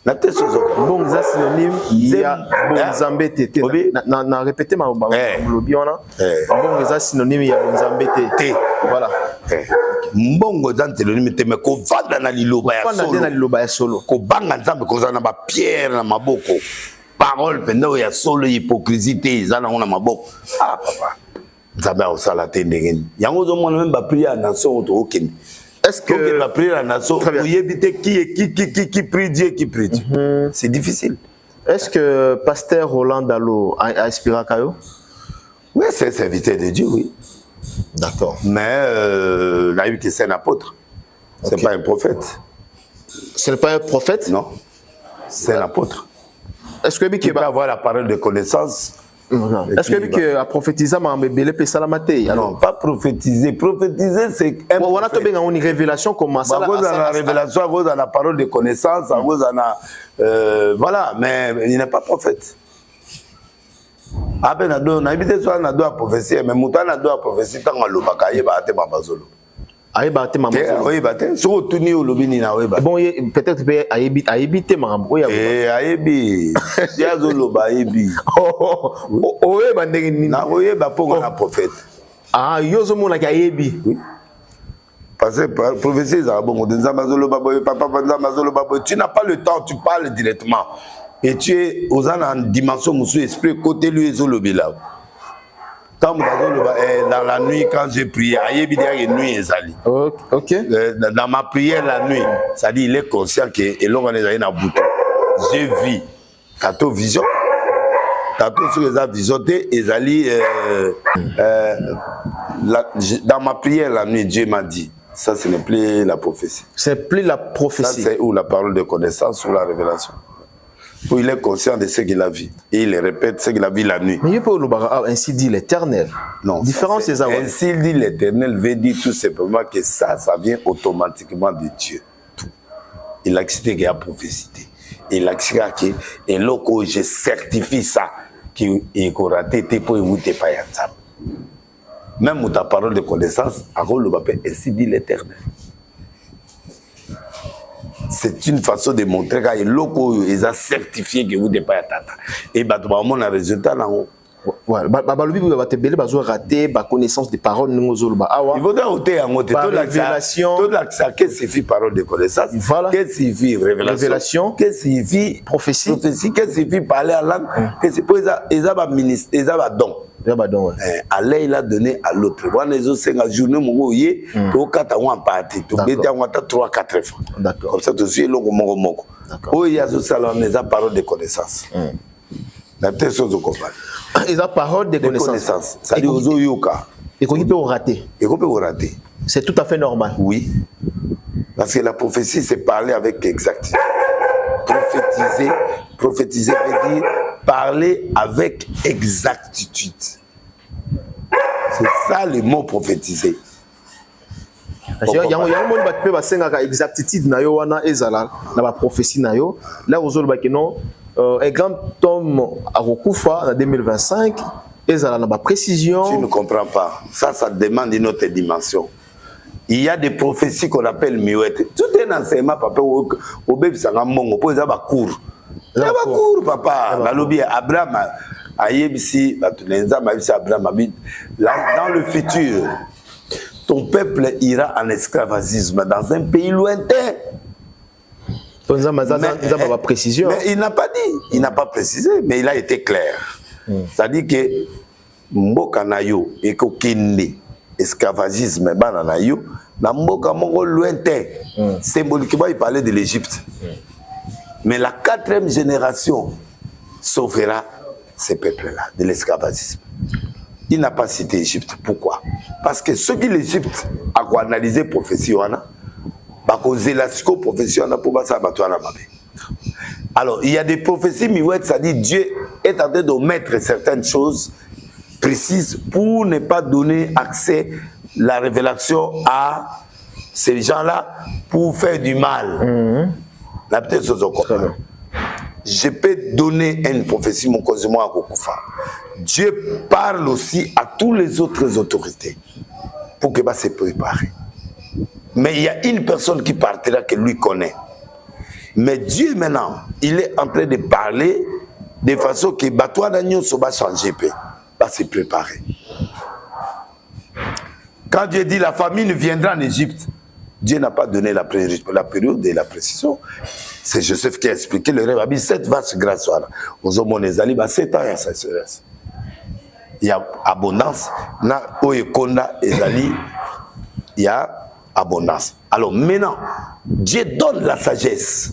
Na te sozo mbongo est synonyme ya bonzambe te. Na répéter ma lobi ona. Mbongo est synonyme ya bonzambe te. Voilà. Mbongo est synonyme te mais ko vanda na liloba ya solo. Na liloba ya solo. Ko banga nzambe ko za na ba pierre na maboko. Parole pendo ya solo hypocrisie te za na maboko. Ah papa. Nzambe au sala te ndengeni. Yango zo mona même ba prière na nation to okeni. Est-ce que la prière à Nassau, qui prie Dieu, qui prie Dieu. C'est difficile. Est-ce que Pasteur Roland Dalo a inspiré Kayo? Oui, c'est un serviteur de Dieu, oui. D'accord. Mais là, c'est un apôtre. C'est pas un prophète. Ce n'est pas un prophète? Non. C'est un apôtre. Est-ce que tu peux avoir la parole de connaissance? Est-ce que a prophétisé non, pas prophétiser. Prophétiser, c'est on a une révélation comme ça. La révélation, vous avez la parole de connaissance, vous avez voilà, mais il n'est pas prophète. Ah ben, on a habité sur un prophétie, mais Moutan a deux prophéties tant qu'on l'a pas caillé, bah t'es ma bazolo. Aïe batte maman. Oui batte. Sur tout ni au lobby ni na oui batte. Bon peut-être aïe maman. Oui aïe Dia zolo ba aïe. Oh ba ndenge ni. Na oui ba pour un prophète. Ah yozo mona ka aïe. Oui. Parce que prophétie ça bon nzamba zolo ba papa nzamba zolo ba tu n'as pas le temps, tu parles directement. Et tu es aux en dimension monsieur esprit côté lui zolo bila. Dans la nuit, quand j'ai prié, dans ma prière la nuit, ça dit il est conscient que j'ai vu Kato vision, Kato sur les vision, dans ma prière la nuit, Dieu m'a dit, ça ce n'est plus la prophétie. C'est plus la prophétie. Ça c'est où la parole de connaissance ou la révélation. Où il est conscient de ce qu'il a vu. Et il répète ce qu'il a vu la nuit. Mais il peut ainsi dit l'Éternel. Non. Différence c'est ça. Ainsi dit l'Éternel veut dire tout simplement que ça vient automatiquement de Dieu. Tout. Il a cité qu'il y a prophétie. Il a cité que et lorsque je certifie ça, qu'il est raté, pour y pas même ta parole de connaissance, ainsi dit l'Éternel. C'est une façon de montrer que loko ils ont certifié que vous n'êtes pas tata et bah on a résultat là voilà bah le bible va te belé bazo rater ba connaissance des paroles nous zolo awa il faudra ôter en ôter toute révélation toute la qu'est-ce signifie parole de connaissance qu'est-ce signifie révélation qu'est-ce signifie prophétie qu'est-ce signifie parler en langue qu'est-ce signifie ils ont ministre ils ont don Allah il a donné à l'autre. Les autres c'est la journée où il est au 4 en partie. Tu bêtes en 3-4 fois. D'accord. Comme ça tu suis longo mongo. Oh il y a ce salon les paroles de connaissance. La telle chose au comprendre. Ils ont parole de connaissance. Ça dit aux yoka. Et qu'on peut rater. Et qu'on peut rater. C'est tout à fait normal. Oui. Parce que la prophétie c'est parler avec exactitude. Prophétiser veut dire parler avec exactitude. C'est ça le mot prophétiser. Il y a un monde qui peut passer exactitude na yo wana ezala na ba prophétie na yo. Là aux ba non un grand homme a recouvert en 2025 ezala na ba précision. Tu ne comprends pas. Ça demande une autre dimension. Il y a des prophéties qu'on appelle muettes. Tout est enseignement papa au bébé ça va mongo pour ça va court. Ça va court papa. La lobby Abraham ayebisi batunenza mabisi Abraham dans le futur ton peuple ira en esclavagisme dans un pays lointain. Mais il n'a pas dit, il n'a pas précisé, mais il a été clair. C'est-à-dire que mboka na yo ekokende esclavagisme bana na yo na mboka moko lointain. Symboliquement il parlait de l'Égypte. Mais la 4e génération sauvera ces peuples-là de l'esclavagisme. Il n'a pas cité l'Égypte. Pourquoi? Parce que ceux qui l'Égypte a analysé prophétie alors il y a des prophéties miouettes, c'est-à-dire Dieu est en train de mettre certaines choses précises pour ne pas donner accès la révélation à ces gens-là pour faire du mal. La petite chose au contraire. Je peux donner une prophétie, mon cousin, à Kokufa. Dieu parle aussi à toutes les autres autorités pour que se préparer. Mais il y a une personne qui partira que lui connaît. Mais Dieu maintenant, il est en train de parler de façon que Batoua Dagnon va changer, va se préparer. Quand Dieu dit la famine viendra en Égypte, Dieu n'a pas donné la période et la précision. C'est Joseph qui a expliqué le rêve. Il y a 7 vaches grâce à aux hommes, les alliés, 7 ans, il y a abondance. Na Oyekonda, il y a abondance. Alors maintenant, Dieu donne la sagesse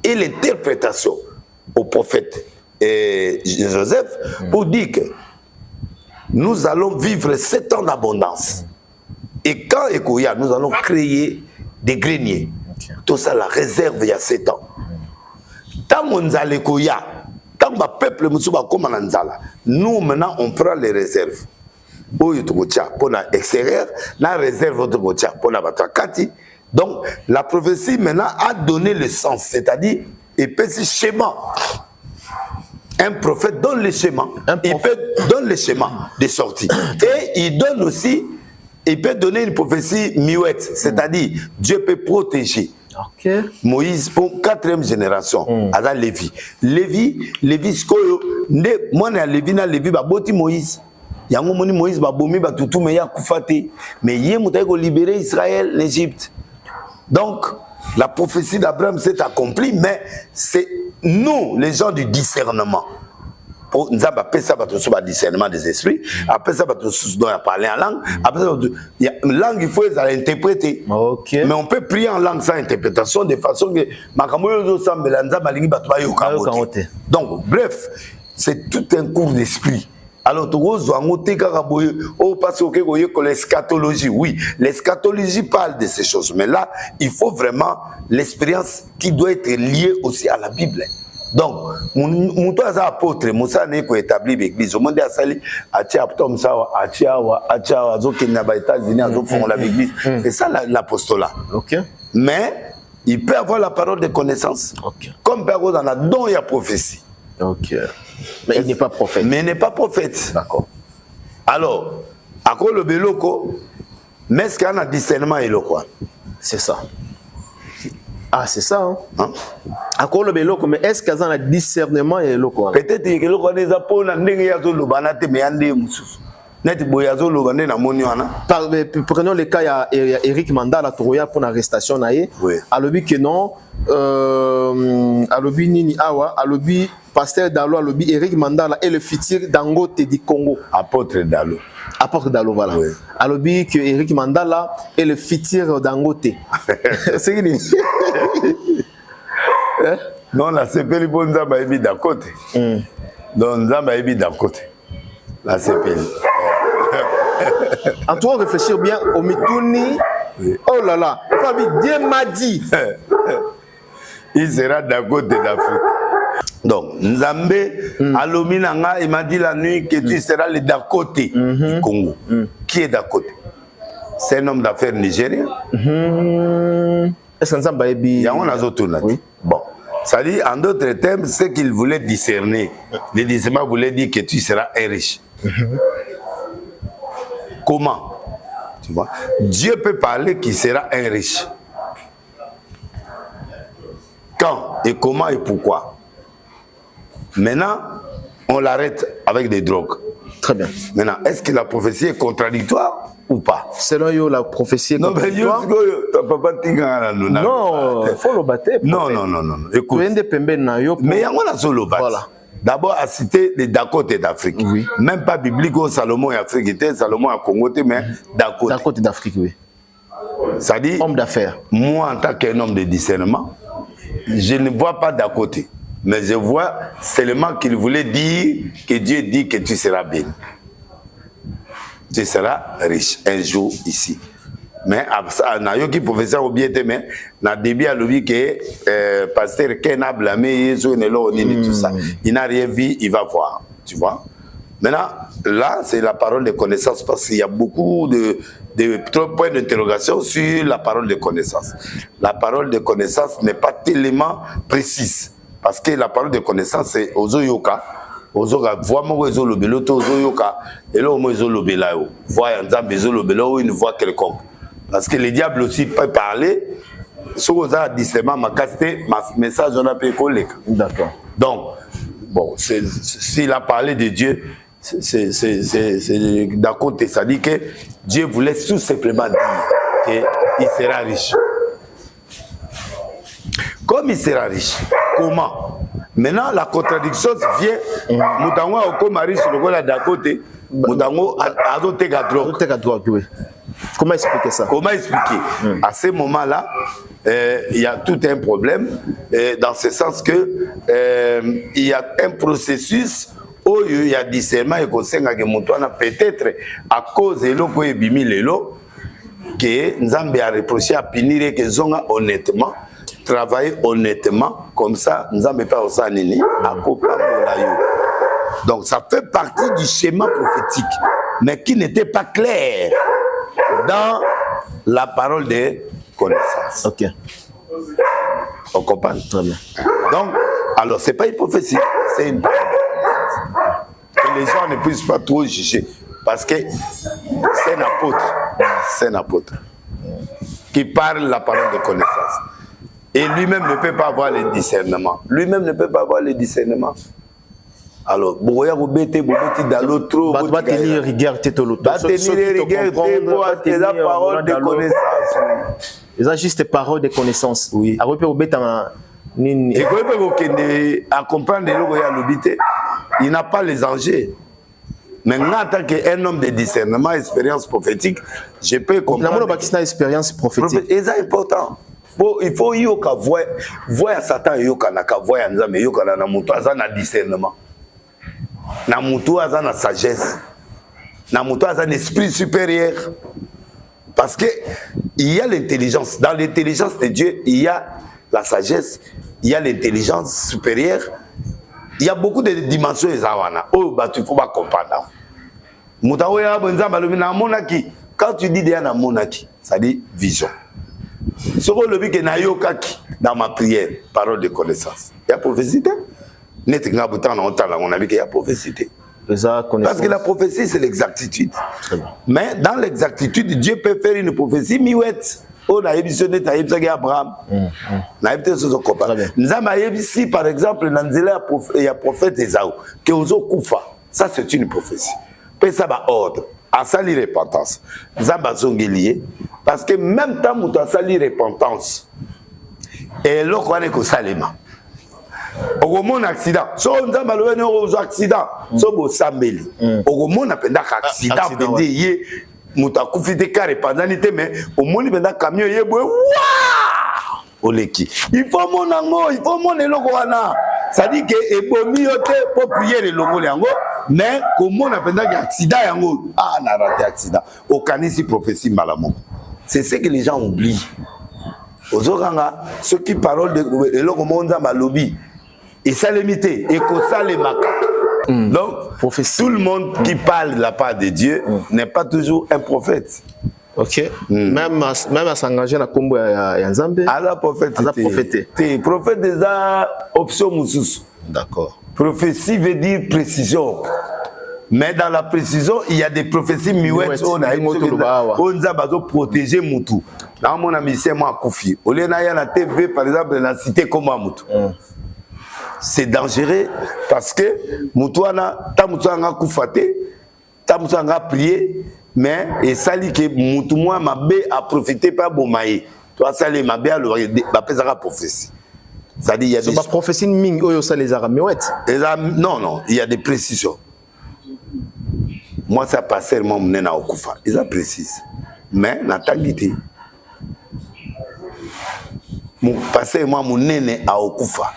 et l'interprétation au prophète Joseph pour dire que nous allons vivre 7 ans d'abondance. Et quand Ekoya, nous allons créer des greniers. Tout ça, la réserve, il y a 7 ans. Tant qu'on a l'Ekoya, tant que le peuple nous maintenant, on prend les réserves. Pour l'extérieur, la réserve pour la Batakati. Donc, la prophétie maintenant a donné le sens, c'est-à-dire, il peut se schéma. Un prophète donne le schéma, donne le schéma de sortie. Et il donne aussi, il peut donner une prophétie muette, c'est-à-dire, Dieu peut protéger. Okay. Moïse pour 4e génération, à Lévi. Lévi, moi, Lévi, baboti Moïse. Yango moni Moïse babomi batutu me ya kufate mais yé moutaïko libérer Israël l'Égypte. Donc la prophétie d'Abraham s'est accomplie, mais c'est nous les gens du discernement. Pour nous appeler ça le discernement des esprits, après ça doit parler en langue, après ça langue il faut l'interpréter. Okay. Mais on peut prier en langue sans interprétation de façon que donc bref, c'est tout un cours d'esprit. Alors, parce que l'eschatologie, oui, l'eschatologie parle de ces choses, mais là, il faut vraiment l'expérience qui doit être liée aussi à la Bible. Donc, mon apôtre, Moussa n'est pas établi l'église. Au monde a sali, c'est ça l'apostolat. Okay. Mais il peut avoir la parole de connaissance, okay. Comme peut avoir dans la don et la prophétie. Ok. Mais il n'est pas prophète. Mais il n'est pas prophète. D'accord. Alors, à quoi le beloko, mais est-ce qu'il y a un discernement et le quoi? C'est ça. Ah, c'est ça. Hein? À quoi le beloko, mais est-ce qu'il y a un discernement et le quoi? Peut-être que le quoi des apôtres n'a pas de l'obanate, mais il y a Prenons le cas, il y a Eric Mandala Tourouya pour l'arrestation. Oui. Alobi que non, Alobi Nini Awa, Alobi Pasteur Dalo, Alobi Eric Mandala et le futur Dangote du Congo. Apôtre Dalo. Apôtre Dalo, voilà. Oui. Alobi que Eric Mandala et le futur Dangote. C'est qui? Non, la CPL, bon, Zamba est d'un côté. Donc, Zamba est d'un côté. La CPL. En tout cas, réfléchir bien au Mitouni. Oui. Oh là là, Dieu m'a dit. Il sera d'un côté d'Afrique. Donc, Nzambé, Alominanga, il m'a dit la nuit que tu seras le d'un côté du Congo. Qui est d'un côté? C'est un homme d'affaires nigérien. Est-ce que Nzamba est bien? Il y a un autre tournage. Oui. Bon. Ça dit, en d'autres termes, ce qu'il voulait discerner. Le discernement voulait dire que tu seras un riche. Comment? Tu vois? Dieu peut parler qu'il sera un riche. Quand et comment et pourquoi? Maintenant, on l'arrête avec des drogues. Très bien. Maintenant, est-ce que la prophétie est contradictoire ou pas? Selon yo, la prophétie est contradictoire. Non, il faut le battre. Non. Écoute. Mais il y a un solo Voilà. D'abord, à citer les Dakota d'Afrique. Oui. Même pas biblique, Salomon et Afrique, Salomon à Congo, mais Dakota. Dakota d'Afrique, oui. Ça dit, homme d'affaires. Moi, en tant qu'un homme de discernement, je ne vois pas d'à côté. Mais je vois seulement qu'il voulait dire que Dieu dit que tu seras béni. Tu seras riche un jour ici. Mais il y a professeur au bien mais na début à l'objet que pasteur Ken a blâmé tout ça. Il n'a rien vu, il va voir. Tu vois. Maintenant, là, c'est la parole de connaissance parce qu'il y a beaucoup de points d'interrogation sur la parole de connaissance. La parole de connaissance n'est pas tellement précise parce que la parole de connaissance c'est Ozoyoka. Ozoga voix mo ezolobelo to Ozoyoka et là mo ezolobela yo. Voix nzambe ezolobela ou une voix quelconque. Parce que le diable aussi peut parler. Ce qu'on a dit, c'est ma message, on a pu coller. D'accord. Donc, bon, s'il a parlé de Dieu, c'est d'accord, ça dit que Dieu voulait tout simplement dire qu'il sera riche. Comme il sera riche, comment? Maintenant, la contradiction vient. Moutango a comme riche, le gars d'à côté. Moutango a doté à drogue. Oui. Comment expliquer ça? Comment expliquer? À ce moment-là, il y a tout un problème, dans ce sens que il y a un processus où il y a discernement et peut-être à cause de l'eau que bimi lelo que Nzambe a reproché à punir que zonga honnêtement, travailler honnêtement, comme ça Nzambe pas au sanini à copa molayo. Donc ça fait partie du schéma prophétique, mais qui n'était pas clair dans la parole de connaissance. Ok. On comprend? Très bien. Donc, alors, ce n'est pas une prophétie, c'est une parole. Que les gens ne puissent pas trop juger. Parce que c'est un apôtre. C'est un apôtre. Qui parle la parole de connaissance. Et lui-même ne peut pas avoir le discernement. Lui-même ne peut pas avoir le discernement. Alors, Boya Robete, Boboti dans l'autre, va tenir rigueur, va tenir rigueur, c'est la parole de connaissance. Ils ont juste parole de connaissance. Oui. Et à comprendre l'obité, il n'a pas les enjeux. Maintenant, en tant qu'un homme de discernement, expérience prophétique, je peux comprendre. La expérience prophétique. C'est important. Bon, il faut yoka voir Satan yoka naka voir Nzambe yoka na mutu azana discernement. Na mutu azana sagesse. Na mutu azana esprit supérieur. Parce que il y a l'intelligence. Dans l'intelligence de Dieu, il y a la sagesse, il y a l'intelligence supérieure. Il y a beaucoup de dimensions ezawana. Oh, bah tu faut pas comprendre. Muta oya bonzamba lobi na monaki. Quand tu dis déjà na monaki, ça dit vision. Ce que le but que na yokaki dans ma prière, parole de connaissance. Il y a prophétie. On a vu qu'il y a prophétie. Parce que la prophétie, c'est l'exactitude. Mais dans l'exactitude, Dieu peut faire une prophétie miouette. On a émissionné Abraham. Si par exemple, il y a prophète Esaü, que Ozo Koufa, ça c'est une prophétie. Puis ça va ordre, à sali repentance. Zamba Zongelier, parce que même temps où tu as sali repentance, et là, on est au Salema. Au mon accident, so on a malheureusement aux accidents, so bo sambeli. Au mon appenda accident, pendant yé, mutakufite carré pendant l'été, mais au mon appenda camion yé boue, waouh, oleki. Il faut mon ango, il faut mon elokoana. Ça dit que ebomi yote pour prier le logo yango, mais comment on appenda accident yango, ah n'a raté accident. Au canisi prophétie malamon. C'est ce que les gens oublient. Aux oranga, ceux qui parlent de l'homme monde à lobby. Et ça limité, et que ça les macaques. Donc, tout le monde qui parle de la part de Dieu n'est pas toujours un prophète. Ok. Même à s'engager dans le combat à Nzambe. Alors, prophète. Prophète des options moussous. D'accord. Prophétie veut dire précision. Mais dans la précision, il y a des prophéties miouettes. On a protégé Moutou. Dans mon ami, c'est moi Koufi. Au lieu d'aller à la TV, par exemple, la cité comme Moutou. C'est dangereux parce que Moutouana, Tamouana Koufate, Tamouana prié, mais et ça dit que Moutoumoua m'a bé à profiter par Bomaï. Toi, ça les m'a bé à l'oreille, ma pesara prophétie. C'est-à-dire, il y a c'est des... pas prophétie ming oyo ça les aramouettes. Non, il y a des précisions. Moi, ça passe seulement mon nena okufa. Ils ont précisé. Mais, natangité. Mon passé, moi, mon nene a okufa.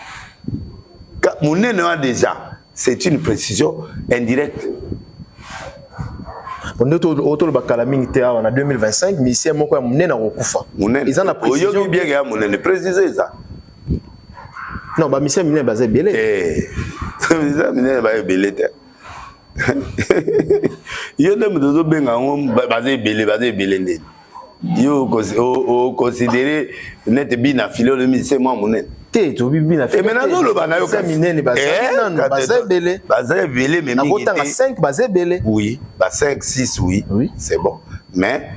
Mon nene a déjà, c'est une précision indirecte. On est autour de Bakalaming en 2025, mais ici, mon nene a okufa. Ils ont la précision. Oyo bien que mon nene précisé ça. Non, bah, monsieur Mine basé belé. Eh, Mine basé belé. Yo ne me dozo benga basé belé. Yo considéré net bina filo le monsieur moi mon nene. Té to bina filo. Et maintenant le bana yo Mine basé belé. Basé belé mais na botanga 5 basé belé. Oui, ba 5 6 oui. C'est bon. Mais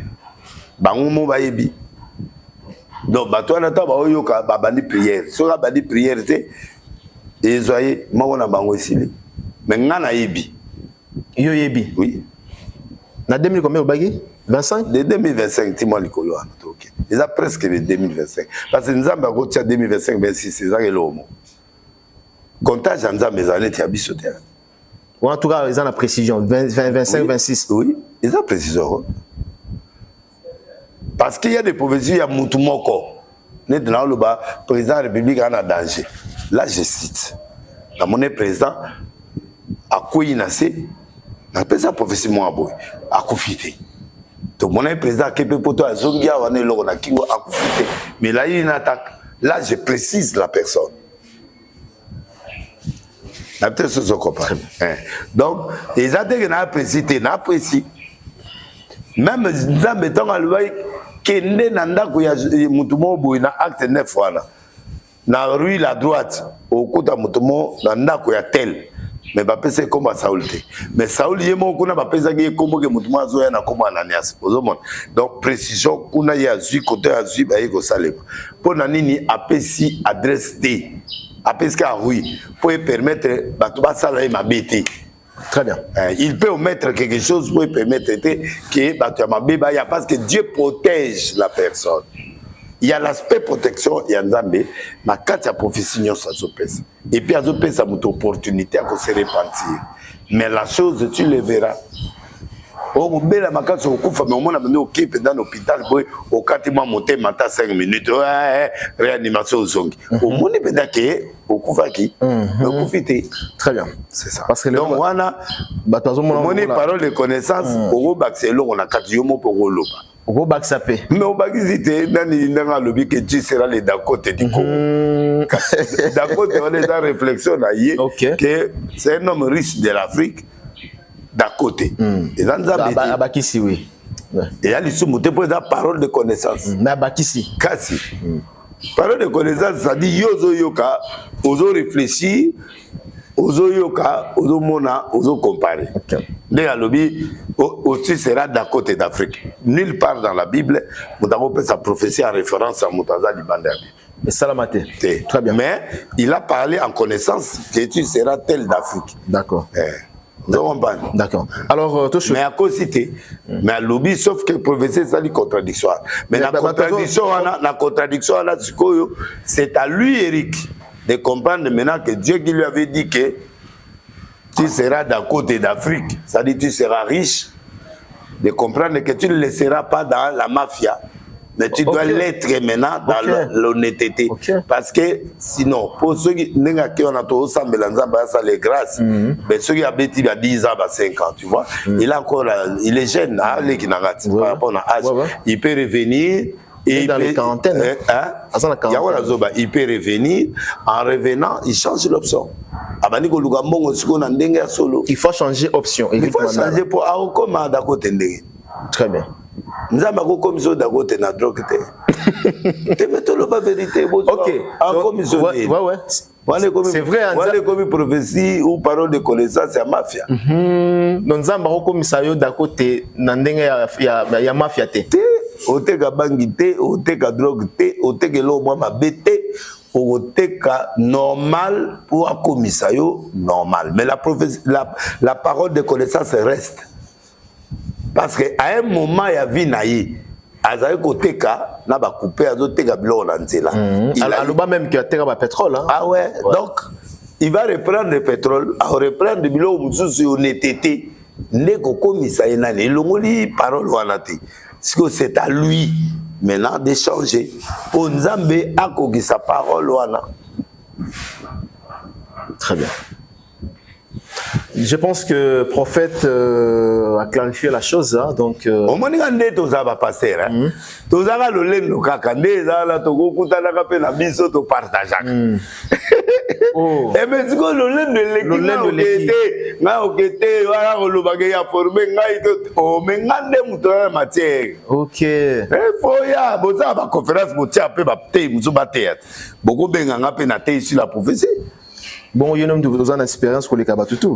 bango mo ba yebi. Donc, toi, tu as bandi prière. Si tu as bandi prière, et soyez, moi, on a bango ici. Mais on a yebi. Yo yebi? Oui. Na 2000 combien au bagui? 25? De 2025, tu m'as dit que c'est presque 2025. Parce que nous avons 2025, 26, c'est ça que l'homme. Comptage, nous avons mes années, tu as bisoté. En tout cas, ils ont la précision. 25, 26. Oui, ils ont la précision. Parce qu'il y a des prophéties, il y a Moutoumoko. Le président de la République en a danger. Là, je cite. Dans mon président, à quoi il n'a pas on appelle ça prophétie Moaboy. À Koufité. Donc, mon président, qui peut pour toi, Zongia, on est là, on a qui à Koufité. Mais là, il y a une attaque. Là, je précise la personne. Peut-être ce que je comprends. Donc, les attaques qu'on a apprécié, même dans le temps, kende nanda ko ya mutumo boy na acte 9 wana na rue la droite au kota mutumo nanda ko ya tel mais ba pese comme Saoul te mais Saoul yemo kuna ba pesa ke comme ke mutumo azo ya na comme Ananias ozomona donc précision kuna ya zui côté ya zui ba yeko salema pour na nini apesi adresse T apesi ka oui pour permettre ba to ba sala ma BT. Très bien. Il peut omettre quelque chose pour permettre que parce que Dieu protège la personne. Il y a l'aspect protection, il y a Nzambe, mais quand il y a prophétie, ça se passe. Et puis, il y a une opportunité à se repentir. Mais la chose, tu le verras. Oh, belle ma sur coup, mais au moins, on a occupé dans l'hôpital, au 4 mois, monter, matin 5 minutes, réanimation au zong. Au moins, il peut dire au coup, qui très bien. C'est ça. Parce que donc, on a mon parole de connaissance, au bac, c'est là, on a 4 jours pour le au bac, ça paie. Mais au bac, c'était dans le lobby que tu seras les Dakota du Congo. Dakota, on est dans la réflexion, que c'est un homme riche de l'Afrique. D'à côté. Et dans Abakissi, oui. Et à l'issue, pour la parole de connaissance. Mais Abakissi. Kassi. Parole de connaissance, ça dit yozo yoka, ozo réfléchir, ozo yoka, ozo mona, ozo comparer. Dès à l'objet, aussi sera d'à côté d'Afrique. Nulle part dans la Bible, nous avons fait sa prophétie en référence à Moutaza du Bandabi. Et Salamate. Très bien. Mais il a parlé en connaissance que tu seras tel d'Afrique. D'accord. D'accord. Alors, mais à cause cité, mais à lobby, sauf que prophétie, ça dit contradictoire. Mais la contradiction, c'est à lui, Eric, de comprendre maintenant que Dieu qui lui avait dit que tu seras d'un côté d'Afrique, ça dit tu seras riche, de comprendre que tu ne le seras pas dans la mafia. Mais tu dois l'être maintenant dans l'honnêteté. Parce que sinon, pour ceux qui ont tous les grâces, mais ceux qui ont 10 ans, 5 ans, tu vois, il a encore, il est jeune, par rapport à l'âge, il peut revenir. Et dans les quarantaines, il peut revenir. En revenant, il change l'option. Il faut changer option. Il faut changer pour avoir d'un côté. Très bien. Nous avons comme ça d'un côté na drogue. Tu mets tout le pas vérité. Ok. C'est vrai. Voilà comme prophétie ou parole de connaissance, c'est la mafia. Donc nous avons comme ça d'un côté nandenge ya mafia te. Oteka bangi te, oteka drogue te, oteka lo moi ma bête, oteka normal pour un commissaire normal. Mais la prophétie, la parole de connaissance reste. Parce qu'à un moment, il y a vie naïe. azali koteka na bakoupe azoteka biloko na nzela. Aloba même que ateka ba pétrole hein. Ah ouais, donc il va reprendre le pétrole, à reprendre biloko mususu honnêteté ne kokomisa enani elongoli parole wana te. C'est à lui maintenant de changer. Pour Nzambe akokisa parole wana. Très bien. Je pense que le prophète a clarifié la chose. Hein, donc, au moins, quand on a passé, on a le lendo kakande, on a tout kuta na kape na biso to partage. Et mais si le lendo l'équipe, na okete, voilà on le bagay a formé, oh mais ngande mutoya matière. Ok. Faut ya, bon ça ba conférence motia pe ba te muzo ba théâtre. Beaucoup benga ngape na te ici la prophétie. Bon, il y a un homme de 2 ans d'expérience pour les Kabatutu.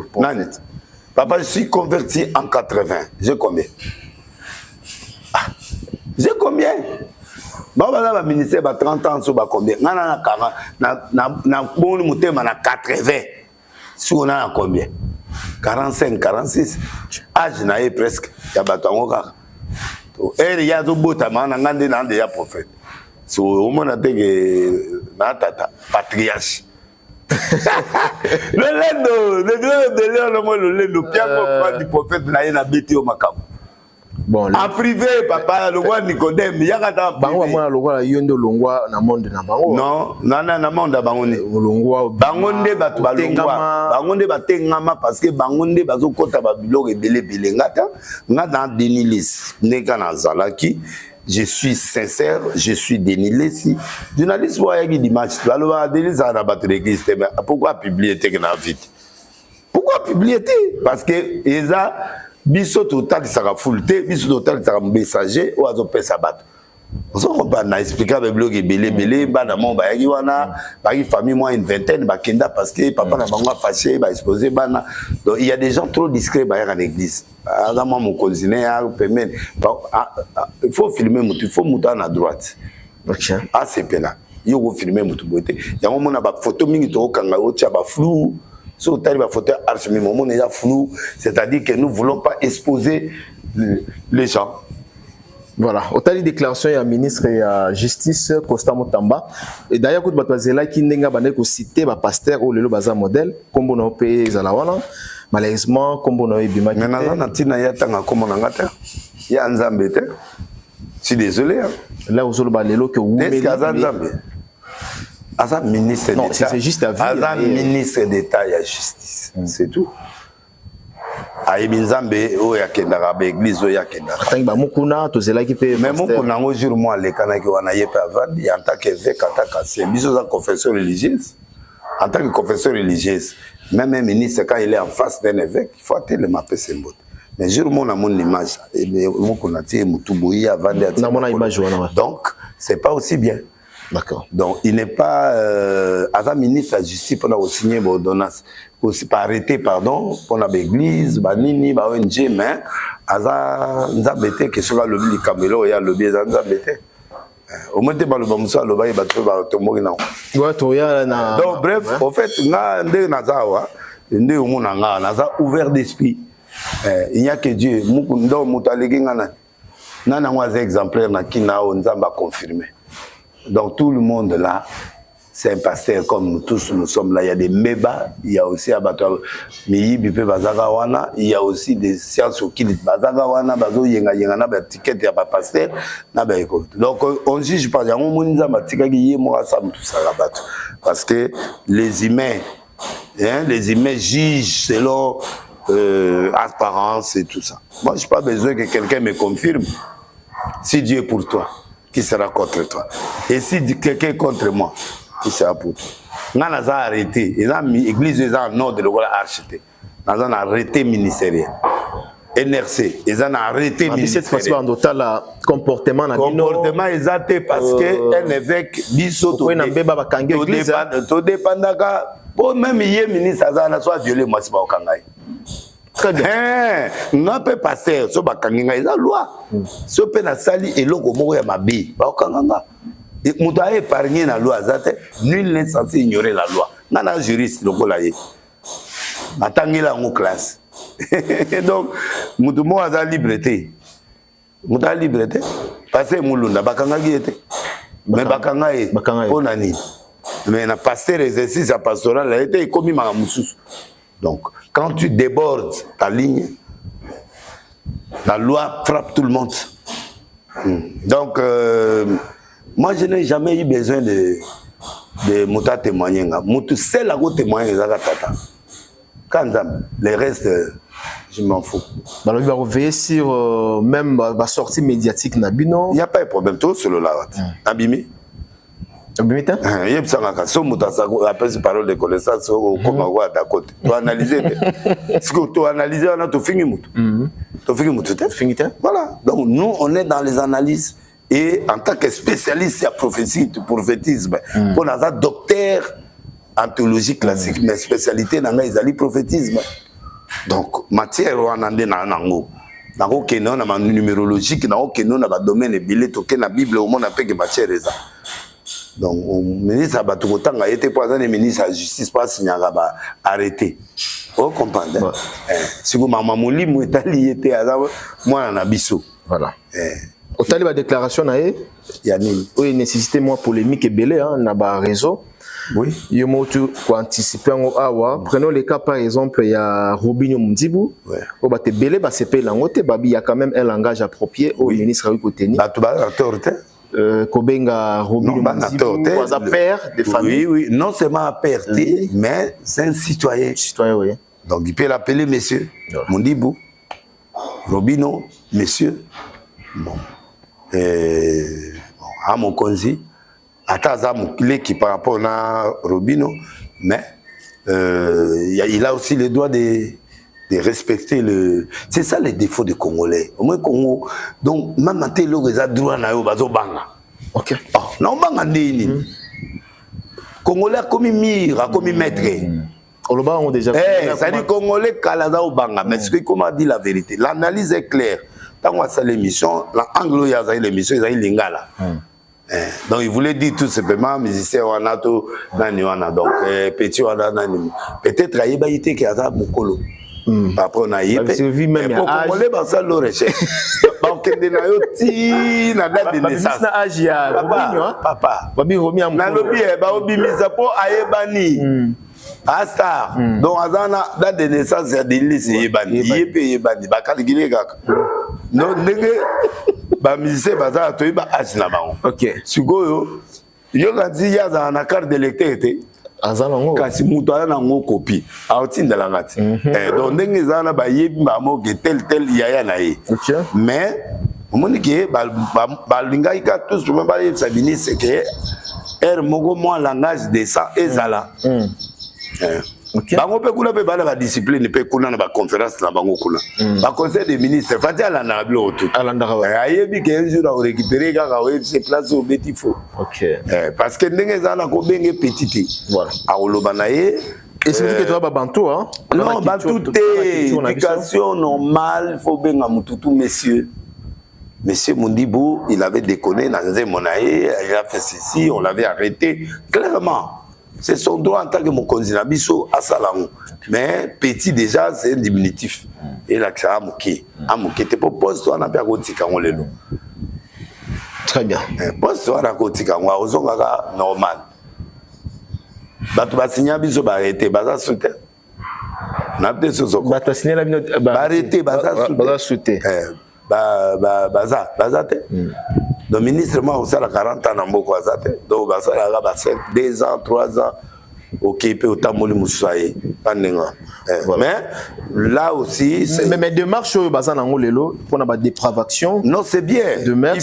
Papa, je suis converti en 80. J'ai combien? J'ai combien? Bon, bah, ministère, 30 ans, sur combien? Na 80. Si on a combien? 45, 46. Âge n'a presque. Il y a batangoka. Et il y a des botamans, il y a des prophètes. Si on a des patriarches. Le lendo, le grand de Léon, le lendo, Pierre du prophète n'a bêté au Macam. Bon, en privé, papa, le roi Nicodème, il y a un bango moi le roi yondo longwa na monde na bango. Non, na monde bangone. Longwa bangonde batu balongwa. Bangonde batengama parce que bangonde bazo kota ba biloko ebele belé ngata, ngata denilis, neka na zalaki. Je suis sincère, je suis dénilé. Journaliste, voyez l'image. Pourquoi publier vite? Pourquoi publier? Parce que Eza, biso total sera fullté, biso total sera messager ou azo pesa bat. On a expliqué avec blog et belé, banamon, bayagi wana, bagi famille moi une vingtaine, bakenda parce que papa n'a pas fâché, ba exposé bana. Donc il y a des gens trop discrets bayar en église. Avant mon cousin, il faut filmer, il faut monter à droite. Ah c'est pena. Il faut filmer mon beauté. Il y a un moment où photo mingi to kanga otia ba flou. So tali ba photo archi mais moment déjà flou, c'est-à-dire que nous voulons pas exposer les gens. Voilà, autant de déclarations, il y a ministre et la justice, Costa Motamba. Et d'ailleurs, quand vous avez qui n'a pas cité le pasteur ou le bazar modèle, comme on a payé Zalawana, malheureusement, comme on a eu Bima. Mais il y a un Zambé. Je suis désolé. Là, vous avez le que vous avez un ministre d'État. Non, c'est juste à vie. Un ministre d'État et la justice. C'est tout. Aïbinzambe o ya kendara ba église o ya kendara tanga mukuna to zela ki pe même mukuna ngo jour moi le kana ki wana yepe avant en tant qu'évêque en tant qu'ancien biso za confession religieuse en tant que confession religieuse même un ministre quand il est en face d'un évêque il faut attendre le mapé symbole mais jour moi na mon image et mukuna ti mutuboyi avant na mon image wana donc c'est pas aussi bien. D'accord. Donc, il n'est pas avant ministre de la justice pour nous signer une ordonnance. Aussi pas arrêter, pardon, pour l'église, banini, ONG, mais nous avons été que sur le Camélo, il y a le biais nous avons été. Au moins, le Bamoussa, le bail, donc, bref, en fait, nous avons ouvert d'esprit. Il n'y a que Dieu. Nous avons un exemplaire qui nous a confirmé. Donc tout le monde là, c'est un pasteur comme nous tous, nous sommes là. Il y a des mébas, il y a aussi abattoir, il y a aussi des sciences qui disent Bazagawana, Bazo Yenga Yenga, na ticket, il y a pas pasteur, na ba école. Donc on juge pas, il y a un monde qui est mort ça tout ça rabattre, parce que les humains jugent selon apparence et tout ça. Moi, je n'ai pas besoin que quelqu'un me confirme. Si Dieu est pour toi, qui sera contre toi? Et si quelqu'un est contre moi, qui sera pour toi? Nous avons arrêté. L'église est en ordre de l'architecte. Nous avons arrêté ministériel. NRC, ils ont arrêté ministériel. Cette fois-ci, on a le comportement. Comportement exact parce qu'un évêque, tout dépend. Pour même hier, ministre, soit violé, moi, c'est pas au Kangaï. Très bien. On peut passer sur la loi. Si on peut sali et l'eau comme ma bille, et on doit épargner la loi. Nul n'est censé ignorer la loi. On a un juriste, le colaïe. Attendez la en classe. Donc, nous devons avoir la liberté. Muta libre te. Parce que Moulunda, bakanga qui était. Mais bakanga est. On a ni. Mais na pasteur exercice à pastoral, a été commis Maramoussous. Donc, quand tu débordes ta ligne, la loi frappe tout le monde. Donc, moi, je n'ai jamais eu besoin de Mouta témoigner. Moutou, c'est la go témoigner, Tata. Quand les restes, je m'en fous. Alors, il va reveiller sur même la sortie médiatique Nabino. Il n'y a pas de problème, tout sur là. Abimi. Abimi, tu il y a un Mouta, ça appelle ces paroles de connaissance, comme on voit à côté. Tu analyser. Si tu analyses, on a tout fini, Moutou. Tu fini, Moutou. Fini, voilà. Donc, nous, on est dans les analyses. Et en tant que spécialiste en prophétie, prophétisme, on a un docteur en théologie classique, mais spécialité dans le prophétisme. Donc, matière, on a un numérologique, on a un domaine de billet, on a la Bible, on a un matière. Donc, le ministre a été présent, le ministre de la Justice, pas signé, arrêté. Vous comprenez? Si vous m'avez dit que vous êtes moi, on a biso. Voilà. Au tali la déclaration oui, nécessité moi polémique et belé hein, na ba réseau. Oui. Il faut anticiper awa. Prenons le cas par exemple, il y a Robinho Mdibou. Ouais. Au bate belé ba CP langote babi il y a quand même un langage approprié au ministre Raoul Koteni. Ba tu ba autorité. Kobenga Robinho Mdibou, un père de famille. Oui, oui, non seulement père, mais c'est un citoyen. Citoyen, oui. Donc il peut l'appeler monsieur Mdibou. Robinho, monsieur. Bon. À mon consi, à Tazam, qui par rapport à Robinho, mais il a aussi le droit de respecter le. C'est ça les défauts des Congolais. Au moins, Congo, donc, même à tel droit, droit à Banga. Ok. Non, Banga Ndini. Congolais comme mire, comme maître. On déjà. Ça dit Congolais, Kalada ou Banga. Mais ce qu'on m'a dit la vérité, l'analyse est claire. Quand on a fait l'émission, l'anglo il y a l'émission, il y a l'ingala. Donc il voulait dire tout simplement, musicien on a tout, donc petit on a peut-être il y a été qui a ça Mukolo. Après on a eu. Mais pour qu'on les bas ça le recherche. Donc il na yo ti na date de naissance. Na âge ya papa. Babi Romi am. Na lobi ba obimisa po ayebani. Asta. Donc azana date de naissance ya Denis yebani. Yebani ba kaligile kaka. Non, ba musicien baza to ba âge na bango. OK. Sikoyo yo kanzi ya za na carte d'électeur té. Azanango kasi muto ana ngo copie. Aotindela ngati. Donc ndenge zana ba yebi ba mo ke tel yaya na ye. OK. Mais omoni ke ba linga ika tous même ba sabini c'est que er mogo mo langage de ça ezala. Okay. Bango pe kuna pe bala ba discipline pe kuna na ba conférence na bango kuna. Ba conseil des ministres fati ala na blo tout. Ayebi ke un jour a récupérer kaka o se place au petit faux. OK. Parce que ndenge za na ko benge petite. Voilà. A oloba na ye. Et c'est que tu vas bantou hein? Non, bantou éducation normale, faut benga mututu monsieur. Monsieur Mundibou, il avait déconné dans un monaï, il a fait ceci, on l'avait arrêté clairement. C'est son droit en tant que mon conzinabiso à Salamou. Mais petit déjà, c'est un diminutif. Et là, c'est Amouké. Amouké, tu peux poser-toi dans la Gotika, on le nom. Très bien. Pose-toi dans la Gotika, on va normal. Tu vas signer un biso, tu vas arrêter, tu vas sauter. Tu vas arrêter, tu vas sauter. Le ministre, moi, aussi, à 40 ans, donc, ça a 2 ans, 3 ans, ok, il peut autant mourir moussaï. Mais là aussi, mais démarche pour la dépravation. Non, c'est bien. Il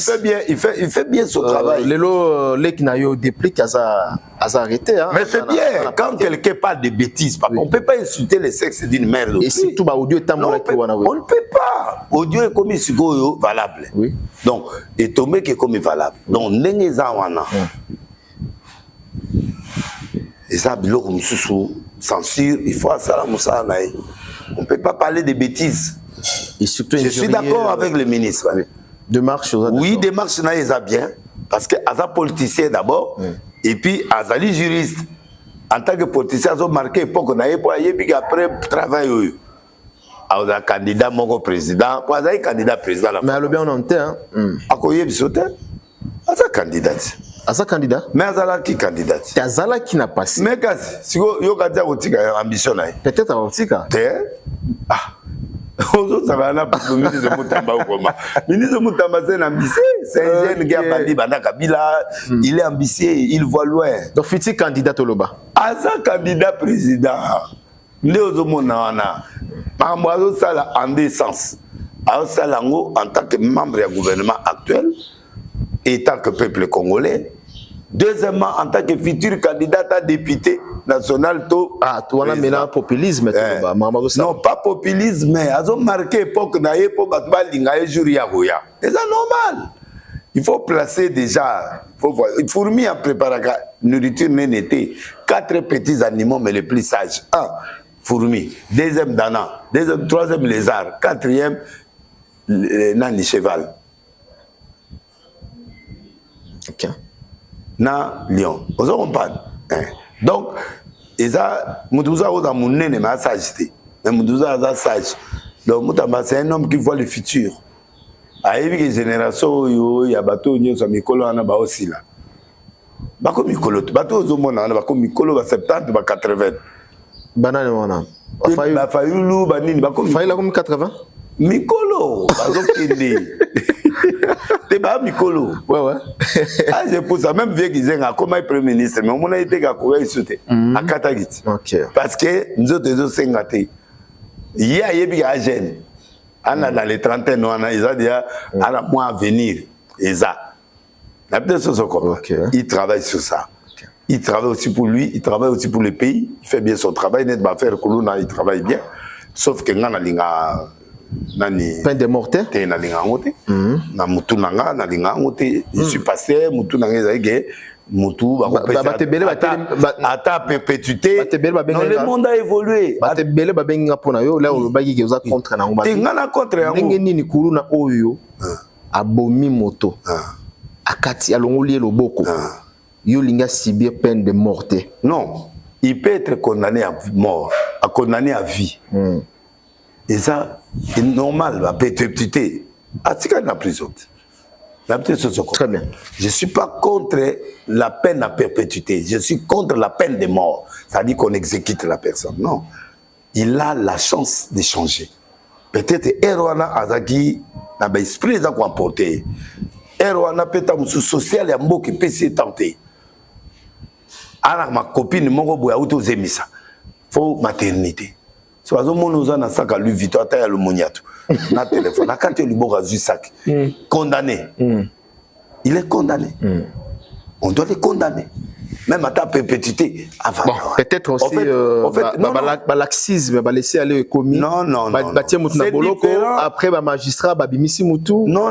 fait bien son travail. Les qui n'ont dépliqué à arrêter. Mais c'est bien. Quand quelqu'un parle de bêtises, on ne peut pas insulter le sexe d'une mère. Et surtout, audio est on ne peut pas. Audio est comme valable. Oui. Donc, et tombé qui est comme valable. Donc, et ça, censure, il faut ça. On ne peut pas parler de bêtises. Et surtout, je suis d'accord avec le ministre. Oui, démarche, oui, démarche, ça bien. Parce que Aza politicien d'abord, et puis Azali juriste. En tant que politicien, ils ont marqué l'époque, après travail. a candidat mon président pour un candidat président la mais le bien on entend à quoi il saute à sa candidat mais azala qui candidat azala qui n'a passé mais kasi si yo katia kotika ambition na peut-être aotika ça va là pour ministre Mutamba ou comment ministre Mutamba c'est ambitieux c'est un jeune qui a bandi banda Kabila il est ambitieux il voit loin donc fiti candidat Toloba aza candidat président nde ozomona wana makambo azosala en deux sens azosala yango en tant que membre du gouvernement actuel et tant que peuple congolais. Deuxièmement, en tant que futur candidat à député national, tu as maintenant populisme. Non, pas populisme, mais ils ont marqué l'époque pour c'est normal. Il faut placer déjà, il faut remettre en préparer la nourriture nénété. 4 petits animaux, mais les plus sages. 1, fourmi. 2e, dana. 2e, 3e, lézard. 4e, nani cheval. Ok. Na lion. Vous comprenez? Donc, Moutouza a mon nez, mais sagité. Mais Moutouza a sage. Donc, Moutamba, c'est un homme qui voit le futur. A une génération, il y a bateau, il y a Mikolo, il y a aussi là. Bako Mikolo, bateau au monde, il y a Bako Mikolo, 70, 80. Banane, wana. Fayulu, Banini, Bako Fayula comme 80? Mikolo, Bazo Kindi. T'es pas Mikolo. Ouais. Ah, je pour ça, même vieux qu'ils aient comme premier ministre, mais on a été à courir ici, à Katagit. Ok. Parce que nous autres, c'est il y a un jeune. On a dans les trentaines, on a déjà un mois à venir. Il travaille sur ça. Il travaille aussi pour lui, il travaille aussi pour le pays. Il fait bien son travail. Il travaille bien. Sauf que nous avons peine de morte. Je suis passé, à perpétuité. Non, le monde a évolué. Abomi moto. Akati alongoli loboko. Yo linga subir peine de morte. Non, il peut être condamné à mort, condamné à vie. Et ça, c'est normal, la perpétuité. Atika na prison. Très bien. Je ne suis pas contre la peine à perpétuité. Je suis contre la peine de mort. Ça dit qu'on exécute la personne. Non. Il a la chance de changer. Peut-être Erwana Azaki n'a pas esprit à quoi porter. Erwana peut-être social et un mot qui peut s'y tenter. Alors ma copine, mon boy, auto zemisa. Faut maternité. So azo monoza na saka lui vito ata ya lumoniato. Na téléphone. Na quand lui boka zu sac. Condamné. Il est condamné. On doit le condamner. Même à ta perpétuité. Bon, peut-être aussi laxisme, laisser aller commis. Non. C'est différent. Après, magistrat, bimisi mutu. Non.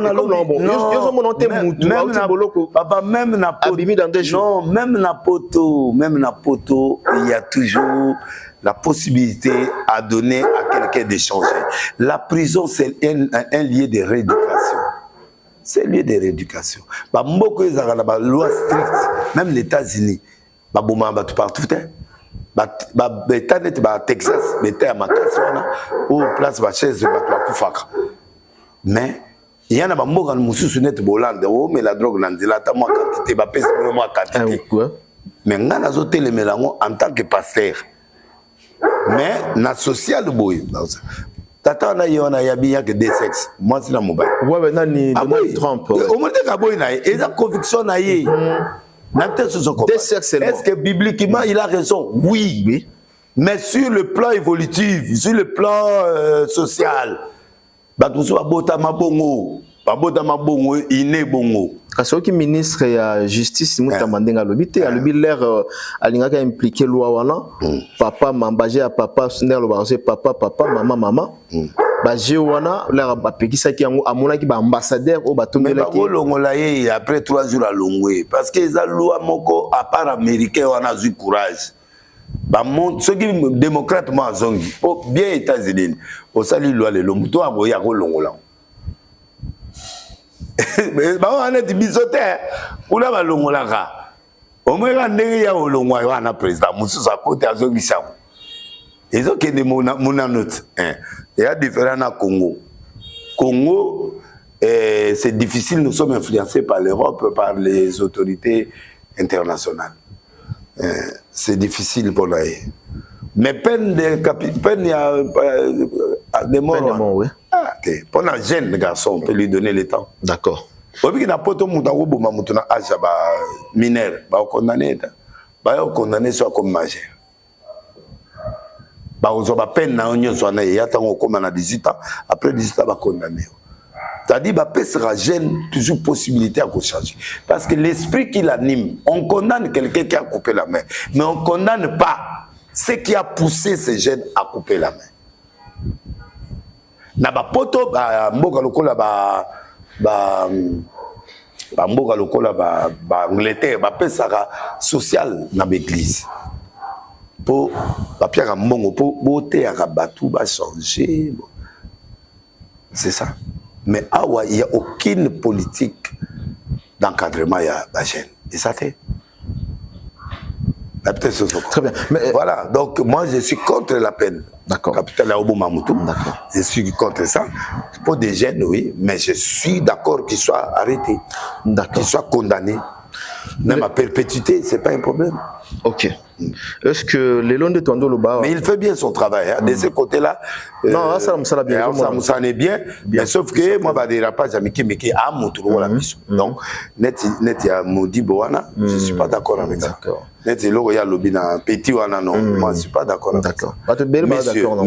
Même na poto, il y a toujours la possibilité à donner à quelqu'un de changer. La prison, c'est un lieu de rééducation. C'est un lieu de rééducation. Beaucoup de loi stricte, même les États-Unis, partout, Texas, ou place chaise, mais il y en a beaucoup de gens mais la drogue, quantité, mais on a en tant que pasteur. Mais na social boy. Tata na yona ya bien que des sexes. Moi c'est la mobile. Ouais nani Donald Trump. Au moins que boy na et la conviction na yé. Est-ce que bibliquement il a raison? Oui. Mais sur le plan évolutif, sur le plan social, batuso abota mabongo, iné bongo. Parce que ministre ya justice Mutamba ndenga lobité a lobi l'air alingaka impliqué loi wana papa mambaje ya papa sonder lo ba papa mama baje wana l'air ba pekisa ki yango amona ki ba ambassadeur o batomela ki longola ye après 3 jours à longwe parce que za loi moko à part américain wana zu courage ba monde ceux qui démocrate ma zongi bien États-Unis au sali loi le lomuto aboya ko longola. Mais on est bisoté pour la balongolaka. Au moins quand il y a au longwa wana président mususu à côté azongisa. Ils ont que des monanotes. Il y a différents à Congo. Congo, c'est difficile, nous sommes influencés par l'Europe, par les autorités internationales. C'est difficile pour la. Mais peine il y a des morts. Oui. Pour un jeune garçon, on peut lui donner le temps. D'accord. Il n'a pas de mineur, condamné soit comme majeur. Ba peine na onyo soit na yatango comme na 18 ans, après 18 ans ba condamné. C'est-à-dire que sera jeune toujours possibilité à changer parce que l'esprit qui l'anime, on condamne quelqu'un qui a coupé la main, mais on condamne pas ce qui a poussé ces jeunes à couper la main. Na ba poto ba mboka lokola ba mboka lokola ba Angleterre ba pesaka social na l'église. Pour la pierre à mon pour beauté à rabatou va changer. C'est ça. Mais il n'y a aucune politique d'encadrement à la chaîne. Et ça fait. Très bien. Mais voilà. Donc moi je suis contre la peine. D'accord. Capitaine Laobo Mamoutou. D'accord. Je suis contre ça. Pour des jeunes, oui. Mais je suis d'accord qu'ils soient arrêtés. D'accord. Qu'ils soient condamnés. Même à perpétuité, ce n'est pas un problème. Ok. Est-ce que les longs de Tondo Loba. Mais il fait bien son travail. Hein. De ce côté-là. Non, ça me bien. Ça est bien. Mais sauf que moi, je ne dirai pas jamais qu'il y a un mouton la mission. Donc, net il y a Moudi Boana. Je ne suis pas d'accord avec ça. D'accord. Net il y a Lobina Petit Wana. Non, moi, je ne suis pas d'accord avec ça. D'accord.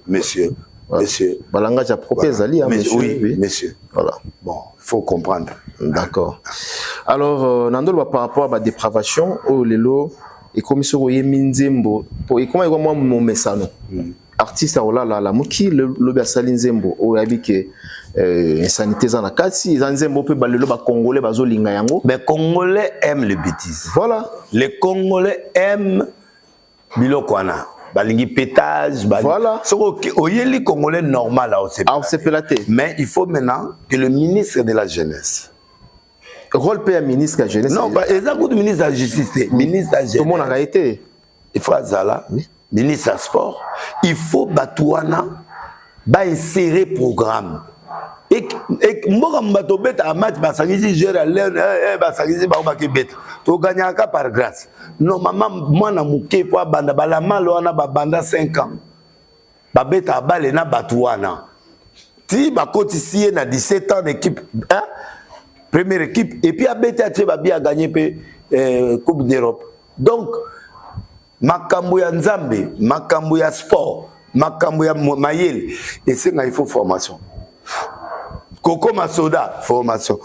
Monsieur. Balanga a proposé oui, monsieur. Voilà. Bon, il faut comprendre. D'accord. Alors, Nandol, par rapport à la dépravation, les lots, et comme ça, il y a Minzembo, et comment il y a mon message, artiste, la Mouki, le Bersalin Zembo, ou avec insanité dans la case, ils ont Zembo, peut balayer le Congolais, bazolinga yango. Mais les Congolais aiment les bêtises. Voilà. Les Congolais aiment Bilokwana. Balingi pétage, voilà. Les Congolais normal mais il faut maintenant que le ministre de la jeunesse. Rôle paye ministre de la jeunesse. Non, exactement le ministre de la justice, ministre de la jeunesse. Tout le monde a été. Il faut Azala, ministre de sport. Il faut Batouana, insérer programme. Et moi quand je un match basangizi joueur à l'air basangizi ba ba kebeta to gagnaka par grâce normalement moi na muke kwa banda bala malo na ba banda 5 ans ba beta bale na batuana ti ba kotisier na 17 ans d'équipe hein première équipe et puis a beta ti ba bien gagner coupe d'Europe donc makambo ya nzambe makambo ya sport makambo ya mayele et c'est il faut formation. Koko Masoda, formation.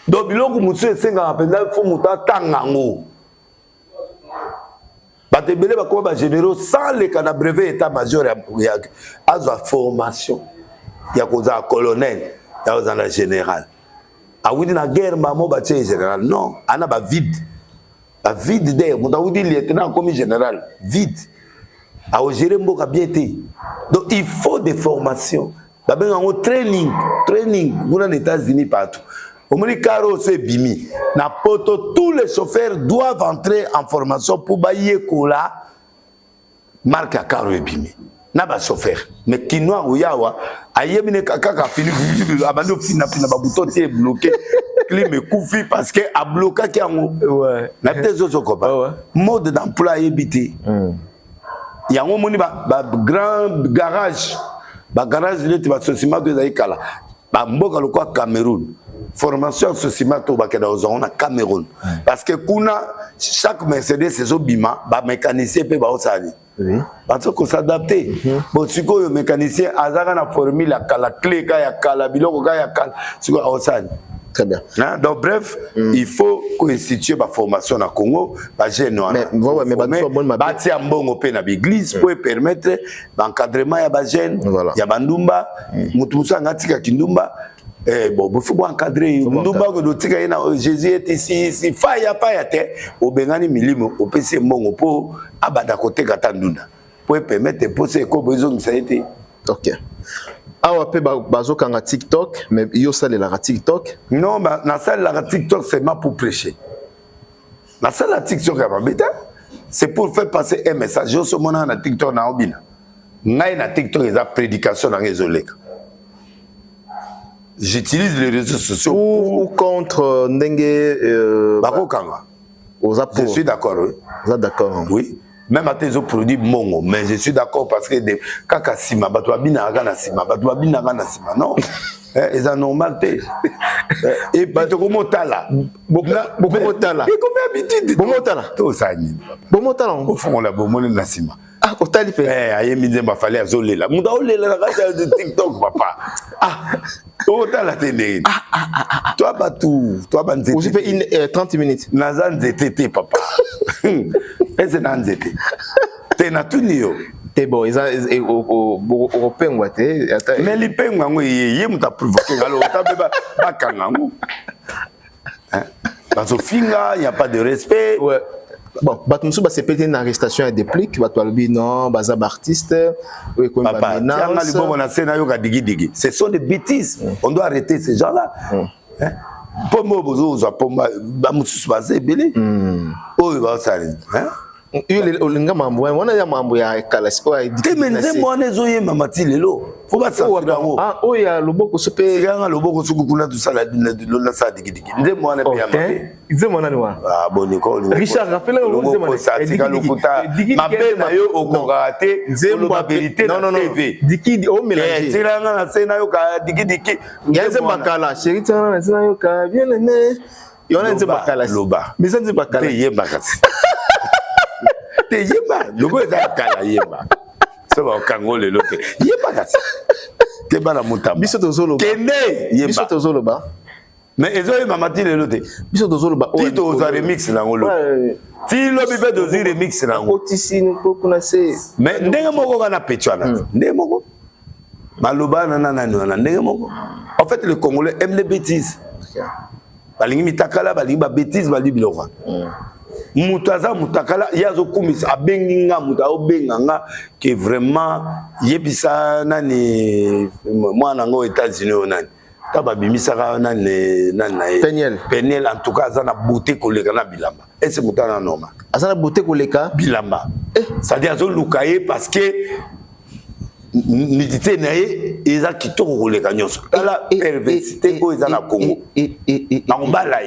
Donc, biloko mutu esenga apenda fo muta tangango. Batebele bakoma ba généraux sans le kana brevet état major ya azwa formation. Ya koza colonel, ya koza général. A wudi na guerre mamo ba tché général. Non, ana ba vide. Ba vide de muta wudi lieutenant comme général, vide. A o gérer mboka bien té. Donc il faut des formations. Training, vous dans les États-Unis partout. Au Caro, c'est Bimi. Tous les chauffeurs doivent entrer en formation pour bailler Kola, marque à Caro et Bimi. Naba chauffeur. Mais Kinoa ou Yawa, Ayemine Kaka fini, abandon fina bouton est bloqué. Clim koufi parce que a bloqué qui a ouais. Na tes autres copains. Mode d'emploi évité. Il y a un grand garage. Ba garage leti ba sosima to zaikala ba mboka lokwa Cameroun formation sosima to ba keda ozona Cameroun parce que kuna chaque Mercedes c'est bima ba mécanicien pe ba osali oui parce que s'adapter bon siko yo mécanicien azaka na formule la kala clé ka ya kala biloko ka ya kala siko osali. Très bien. Hein? Donc bref, il faut constituer ma formation na Congo, ba jeune mais bati ambongo pe na l'église pour permettre l'encadrement ya ba jeune, ya bandumba, mutusa ngatika kindumba bon, il faut encadrer ndumba ko dotika ina Jésus est ici faya te obengani milimo opese mbongo po abada côté katandunda pour permettre poser ko besoin ça été. OK. Awa pe bazo kanga TikTok mais yo sale la TikTok non bah na sale la TikTok c'est pas pour prêcher na sale la TikTok ya babeta c'est pour faire passer un message yo so mona na TikTok na obina ngai na TikTok eza prédication na ngezoleka. J'utilise les réseaux sociaux ou contre ndenge bakokanga. Je suis d'accord. Oui. Vous êtes d'accord? Oui. Même à tes produits mongo, mais je suis d'accord parce que kaka sima batwa binaka na sima, batwa binaka na sima. Non. Ils ont normal. Et puis tu comment tala. Beaucoup tala. Et combien habitude? Beaucoup tala. Tout ça ni. Beaucoup tala. Au fond la bomone na sima. Ah, au tali fait. Aye mi demba fallait azoler là. Muda olé la radio de TikTok papa. Ah. Au tala tene. Toi batou, toi banzete. Vous fait 30 minutes. Nazan zete papa. Et c'est nanzete. T'es na tout nio. T'es bon, ils ont au penguate. Mais les penguins, ils m'ont provoqué. Alors, t'as pas kangango. Parce qu'au final, il n'y a pas de respect. Ouais. Bon, Batumsou, c'est peut-être une arrestation à des plics. Non, Bazab artiste. Papa, ce sont des bêtises. On doit arrêter ces gens-là. Pomo bozo, pomo, bamusu basé belé. Oh, il va s'arrêter. Olinga mambo wana ya mambo ya kalasiko ya temenze mwana ezoye mamati lelo faut pas ça ah oya loboko sope yanga loboko suku kuna tout ça la sa digidigi nze mwana pe ya mabe nze mwana ni wa ah boni ko Richard rappelle le nze mwana satika lokuta mabe na yo okongate nze mwa vérité non TV dikidi o mélanger tiranga na sena yo ka digidigi nze makala chéri tana na sena yo ka bien ne yona nze makala loba mais nze makala te yeba kasi te yeba lobo eza kala yeba so ba kangole loke yeba kasi te bana mutamba biso tozolo kende yeba biso tozolo ba mais ezo yeba matile lote biso tozolo ba ti to za remix na ngolo ti lo bi be dozi remix na ngolo otisi nko na se mais ndenge moko kana petwana ndenge moko maloba na nani wana ndenge moko en fait le Congolais aime les bêtises balingi mitakala balingi ba bêtises bali biloko mutaza mutakala yazo kumisa abenginga muta obenganga que vraiment yebisa nani mwana ngo États-Unis onani taba bimisaka nani Peniel en tout cas azana beauté koleka na bilamba et c'est mutana normal azana beauté koleka bilamba ça dit azo lukaye parce que nidité nae eza kitoko koleka nyonso tala perversité ko eza na Congo na ngombala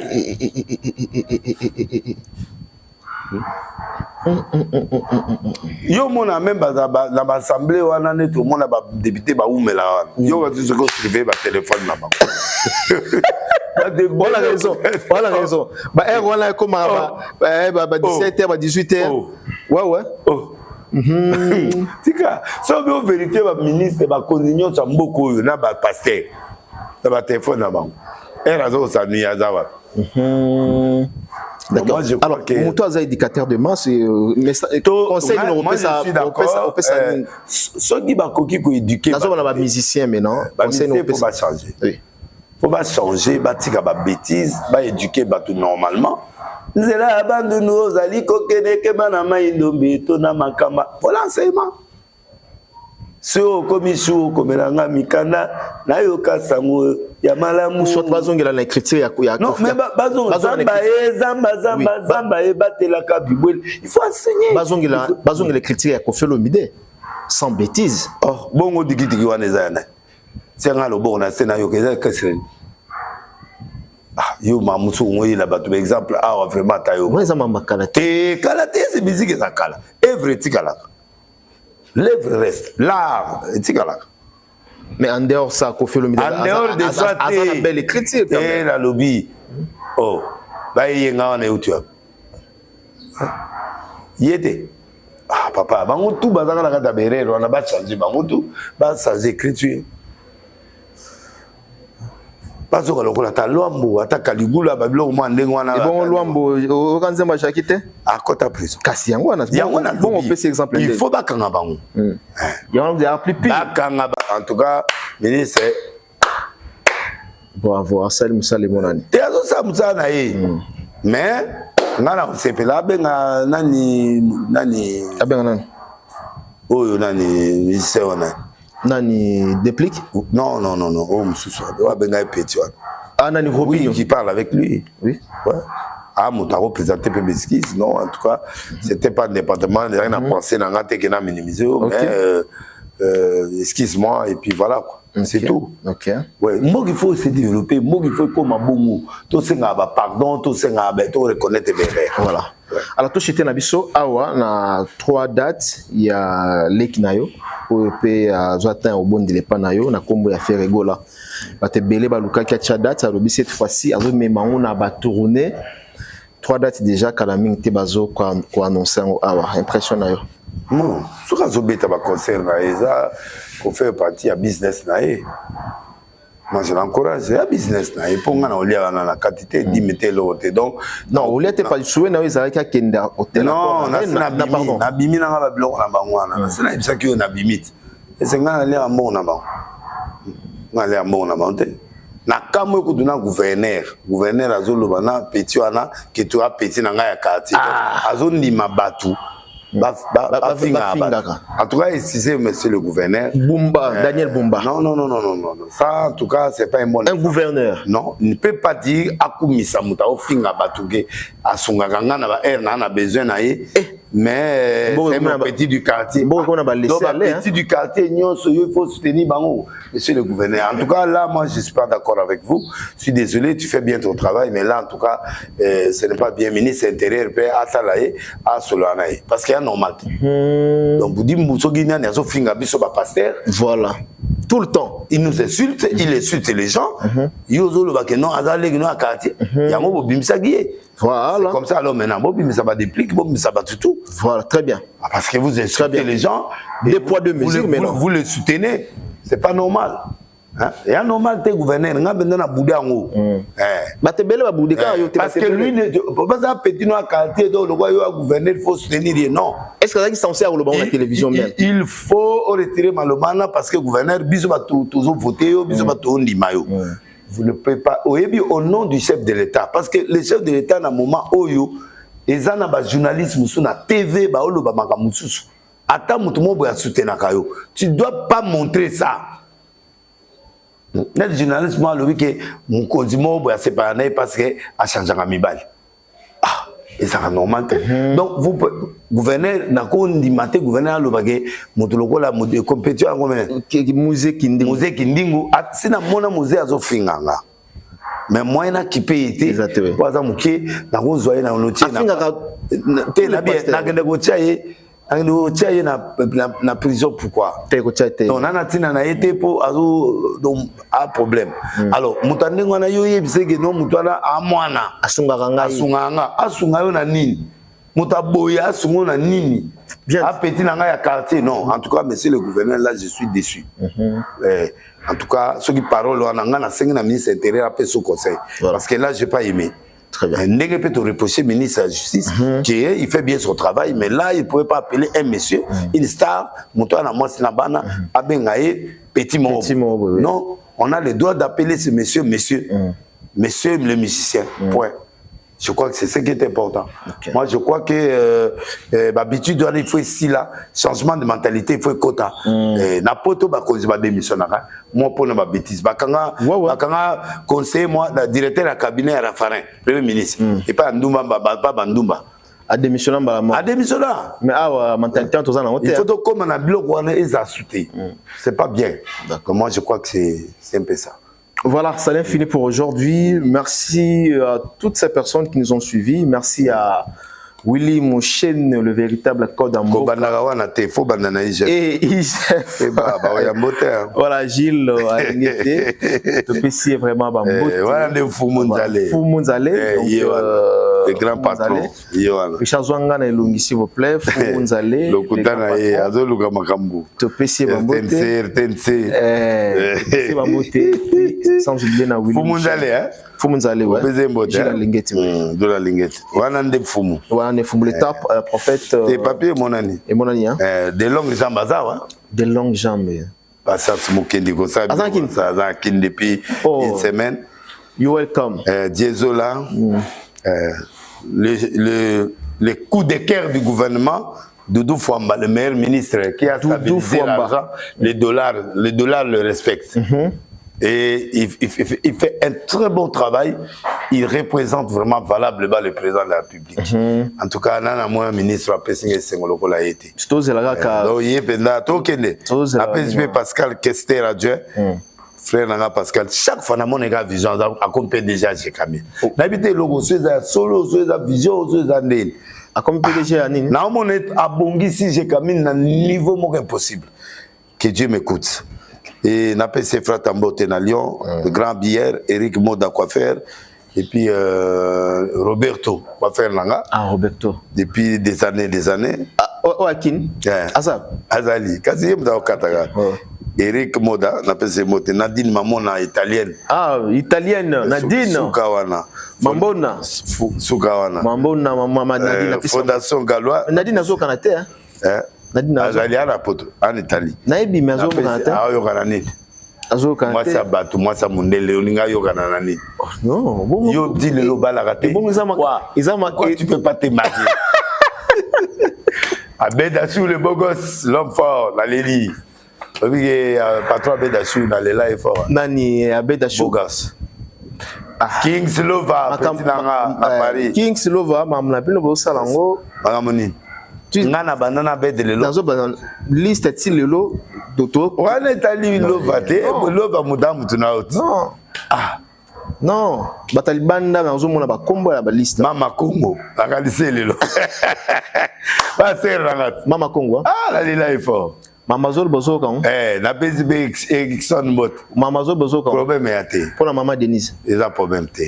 yo mona même dans l'assemblée wana ne tout le monde ba député ba oumela wana yo va se construire ba téléphone na ba voilà raison ba er wana comme ba 17h ba 18h ouais tika so be vérifier ba ministre ba condition sa mboko yo na ba pasteur na ba téléphone na ba er azo sa nuya zawa d'accord. Alors, Mouto a éducateur de masse, conseil on peut ça. Ceux qui va éduquer. Dans on a musicien maintenant. Conseil on peut pas changer. Oui. Faut pas changer, batika ba bêtise, ba éduquer ba tout normalement. Nzela bande nous ali kokene ke bana maindombe to na makamba. Voilà l'enseignement. So commission komelanga mikanda na yoka sango ya malamu soit bazongela na écriture ya non mais zamba e batela ka bibwele il faut enseigner bazongela écriture ya Koffi Olomide sans bêtise oh bongo digitiki wana ezana senga lo bona sena yoka eza kasiri ah yo mamusu ngoyi la batu exemple ah vraiment tayo moi ça m'a kalaté c'est musique za kala every tikala l'œuvre reste l'art tikala. Mais en dehors ça, Koffi Olomide, en dehors de ça, une belle écriture. Et la lobby, oh, bah il y a un YouTube. Il était, ah papa, bango tout bazanga la kata berere, on a pas changé, bango tout, bah ça écriture. Pas sur le coup la talombo, attaque Ligula, babilo mandengwana. Et bon lombo, au kanze machakite. À côté prison. Kasi yangwana. Bon on peut s'exempler. Il faut pas kanga bango. Yangwana plus pire. Kanga en tout cas, ministre. Bon avoir Salim Salimonani. Te azo samsa na ye. Mais ngana sepela benga nani abenga nani. Oyo nani ministre wana. Nani déplique? Non, oh monsieur, abenga petit wana. Ah nani Robinho qui parle avec lui. Oui. Ouais. Ah mon taro présenté Pebeski, non en tout cas, c'était pas le département, rien à penser dans ngate que na minimiser mais excuse-moi, et puis voilà, quoi. C'est tout. Ok. Ouais, moi, il faut se développer, moi, il faut comme un bon mot. Tout ce pardon, tout ce tout reconnaître les erreurs. Voilà. Ouais. Alors, tout c'était Nabiso, awa, na 3 dates, il y a l'Eknayo, pour payer à Zoatin au bon de l'Epanayo, na combo ya Ferregola. Bate belé baluka qui a date, à l'objet cette fois-ci, à mais on a tourné 3 dates déjà, Kalaming Tebazo, quoi annoncer awa, impression nayo. Non, ce que je veux concert, qu'on fait partie à business. Moi, je l'encourage, c'est un business. Pour moi, on a la quantité d'imiter l'autre. Donc, non, on n'a pas souhait, non, ils avaient qu'à Kenda hôtel. Non, on a pardon. Nabimi n'a pas bloqué na bangwana. C'est là ça qui on abimit. Et c'est quand on est à mon avant. On est à mon avant. Na kamwe kuduna gouverneur azolo bana petit wana qui tu as petit na ngaya quartier. Azondi mabatu. En tout cas, excusez monsieur le gouverneur. Bumba, Daniel Bumba. Non. Ça, en tout cas, c'est pas un bon. Un gouverneur. Non, il ne peut pas dire Akumisa Muta au finga batuge à son gaganga n'a besoin d'aller. Mais c'est mon petit du quartier. Bon, on a laissé aller. Petit du quartier, il faut soutenir Bango, monsieur le gouverneur. En tout cas, là, moi, je ne suis pas d'accord avec vous. Je suis désolé, tu fais bien ton travail, mais là, en tout cas, ce n'est pas bien. Ministre intérieur, à Talaye, à Solanaye. Parce qu'il y a normal. Donc, vous dites, Mousso Guinéen, il y a Finga Bisso, pasteur. Voilà. Tout le temps. Il nous insulte, il insulte les gens. Il ose le bac, non, à quartier. Il y a un mot, Bimsa Guié. Voilà. Comme ça, alors maintenant, mais ça va dépliquer, ça va tout. Voilà, très bien. Parce que vous insultez les gens. Des poids, deux mesures, mais non. Vous les soutenez. C'est pas normal. Il y a normal, t'es gouverneur. On a besoin de bouder en haut. Parce que lui, pas un petit noir quartier, donc le roi gouverneur, il faut soutenir. Non. Est-ce que ça s'en sert au la télévision même? Il faut retirer Malomana parce que le gouverneur, bisous va toujours voter, bisous va toujours limayo. Vous ne pouvez pas. Au nom du chef de l'État. Parce que le chef de l'État, dans un moment où ils ont un journalisme sur la TV, tu ne dois pas montrer ça. Le journalisme, mon condiment, c'est pas parce qu'il a changé à mi balle. Et ça va normal. Donc, vous, gouverneur, n'a qu'un dimanche, gouverneur, le bagage, mon la compétition, musée Kindingo, c'est un mon musée à Zofinganga. Mais moi, il y a qui peut être, par exemple, qui n'a pas besoin d'un outil, na prison pourquoi on a tina na été pour un problème alors mutande ngwana yo yebisege no mutwana amwana asunga yo na nini mutaboya asunga na nini a petit na ya quartier non en tout cas monsieur le gouverneur là je suis déçu en tout cas ceux qui parlent on a na sengi na ministre intérieur après ce conseil parce que là j'ai pas aimé. Très bien. N'est peut reprocher le ministre de la Justice il fait bien son travail, mais là, il ne pouvait pas appeler un monsieur, une star, petit mot. Non, on a le droit d'appeler ce monsieur, monsieur le musicien. Point. Je crois que c'est ce qui est important. Okay. Moi, je crois que l'habitude, il faut ici, là, changement de mentalité, il faut quota. N'importe quoi, démission. Moi, pour ma bêtise. Conseiller, moi, le directeur de cabinet à Raffarin, premier ministre. Et pas Ndumba, pas Bandumba. À démissionner, à démissionner. Mais mentalité, il faut donc, comme on a bloqué, on est assouté. C'est pas bien. Donc, moi, je crois que c'est un peu ça. Voilà, ça l'infini pour aujourd'hui. Merci à toutes ces personnes qui nous ont suivis. Merci à Willy Mouchen, le véritable code en mots. Et IGF. Voilà, Gilles Agnete. Le PC est vraiment bamboté. Voilà, le Foumounzale. Le grand patron. Richard Zwanga na Lungi, s'il vous plaît. Foumounzale. Le Koutana et Azoluga Makambu. Le PC est bamboté. TNC. Bamboté. Sans oublier na Willy. Foumounzale, hein? Foumounzale, ouais. Gilles Lingeti. De la Lingeti. Voilà, on est Foumou. Voilà, on est Foumou. L'étape, prophète. Des papiers, mon ami. Et mon ami, hein? Des longues jambes, hein? Des longues jambes. Pas ça, c'est mon kindi, ça. Ça a kindi depuis une semaine. You're welcome. Diesola. Le coup de cœur du gouvernement, Doudou Fouamba, le meilleur ministre qui a stabilisé l'argent, les dollars le respectent. Et il fait un très bon travail. il représente vraiment valablement le président de la République. En tout cas, nana moi ministre a pessinga sengolo ko la été. Sto zelaka ka. Donc il penda to kende. Après Pascal Kester adjoint. Frère nanga Pascal chaque fois na mon ega vision a compé déjà j'ai camé. N'habité logo ça solo ça vision ça ndel. A comme PDG anine. Na mon est abongi si j'ai camé na niveau mo impossible. Que Dieu m'écoute. Et n'a pas ses frères Tambote na Lyon, le grand Bière, Eric Moda coiffeur et puis Roberto coiffeur nanga. Ah Roberto. Depuis des années. Ah Akin. Azab. Azali. Kasi mda okataka. Eric Moda n'a pas ses mots. Nadine maman na italienne. Ah italienne Nadine. Sukawana. Mambona. Sukawana. Mambona maman Nadine. Fondation Galois. Nadine azo kanate hein. Nadine Azali à la poto en Italie. Naibi mais azo kanate. Ah yo kanani. Azo kanate. Moi ça batu, moi ça mundele oninga yo kanani. Non, bon. Yo dit le bala raté. Bon ils ont marqué. Tu peux pas te marier. Abedachou le beau gosse, l'homme fort, la Lélie. Patron Abedachou, dans les là est fort. Nani Abedachou. Beau gosse. King Slova, petit nanga à Paris. King Slova, mamna pino bo salango. Magamoni. Ngana banana bede lelo. Dans une liste ti lelo doto. Wana tali lova te, lova mudamu tunaoti. Non. Ah. Non, batalibanda na zo mona ba kombo ya ba liste. Mama Congo, akalise lelo. Ba ser rangat. Mama Congo. Ah, la lila est fort. Mama Zol bozo kan. Na PSB Exxon bot. Mama Zol bozo kan. Problème ya te. Pour la maman Denise. Il a problème te.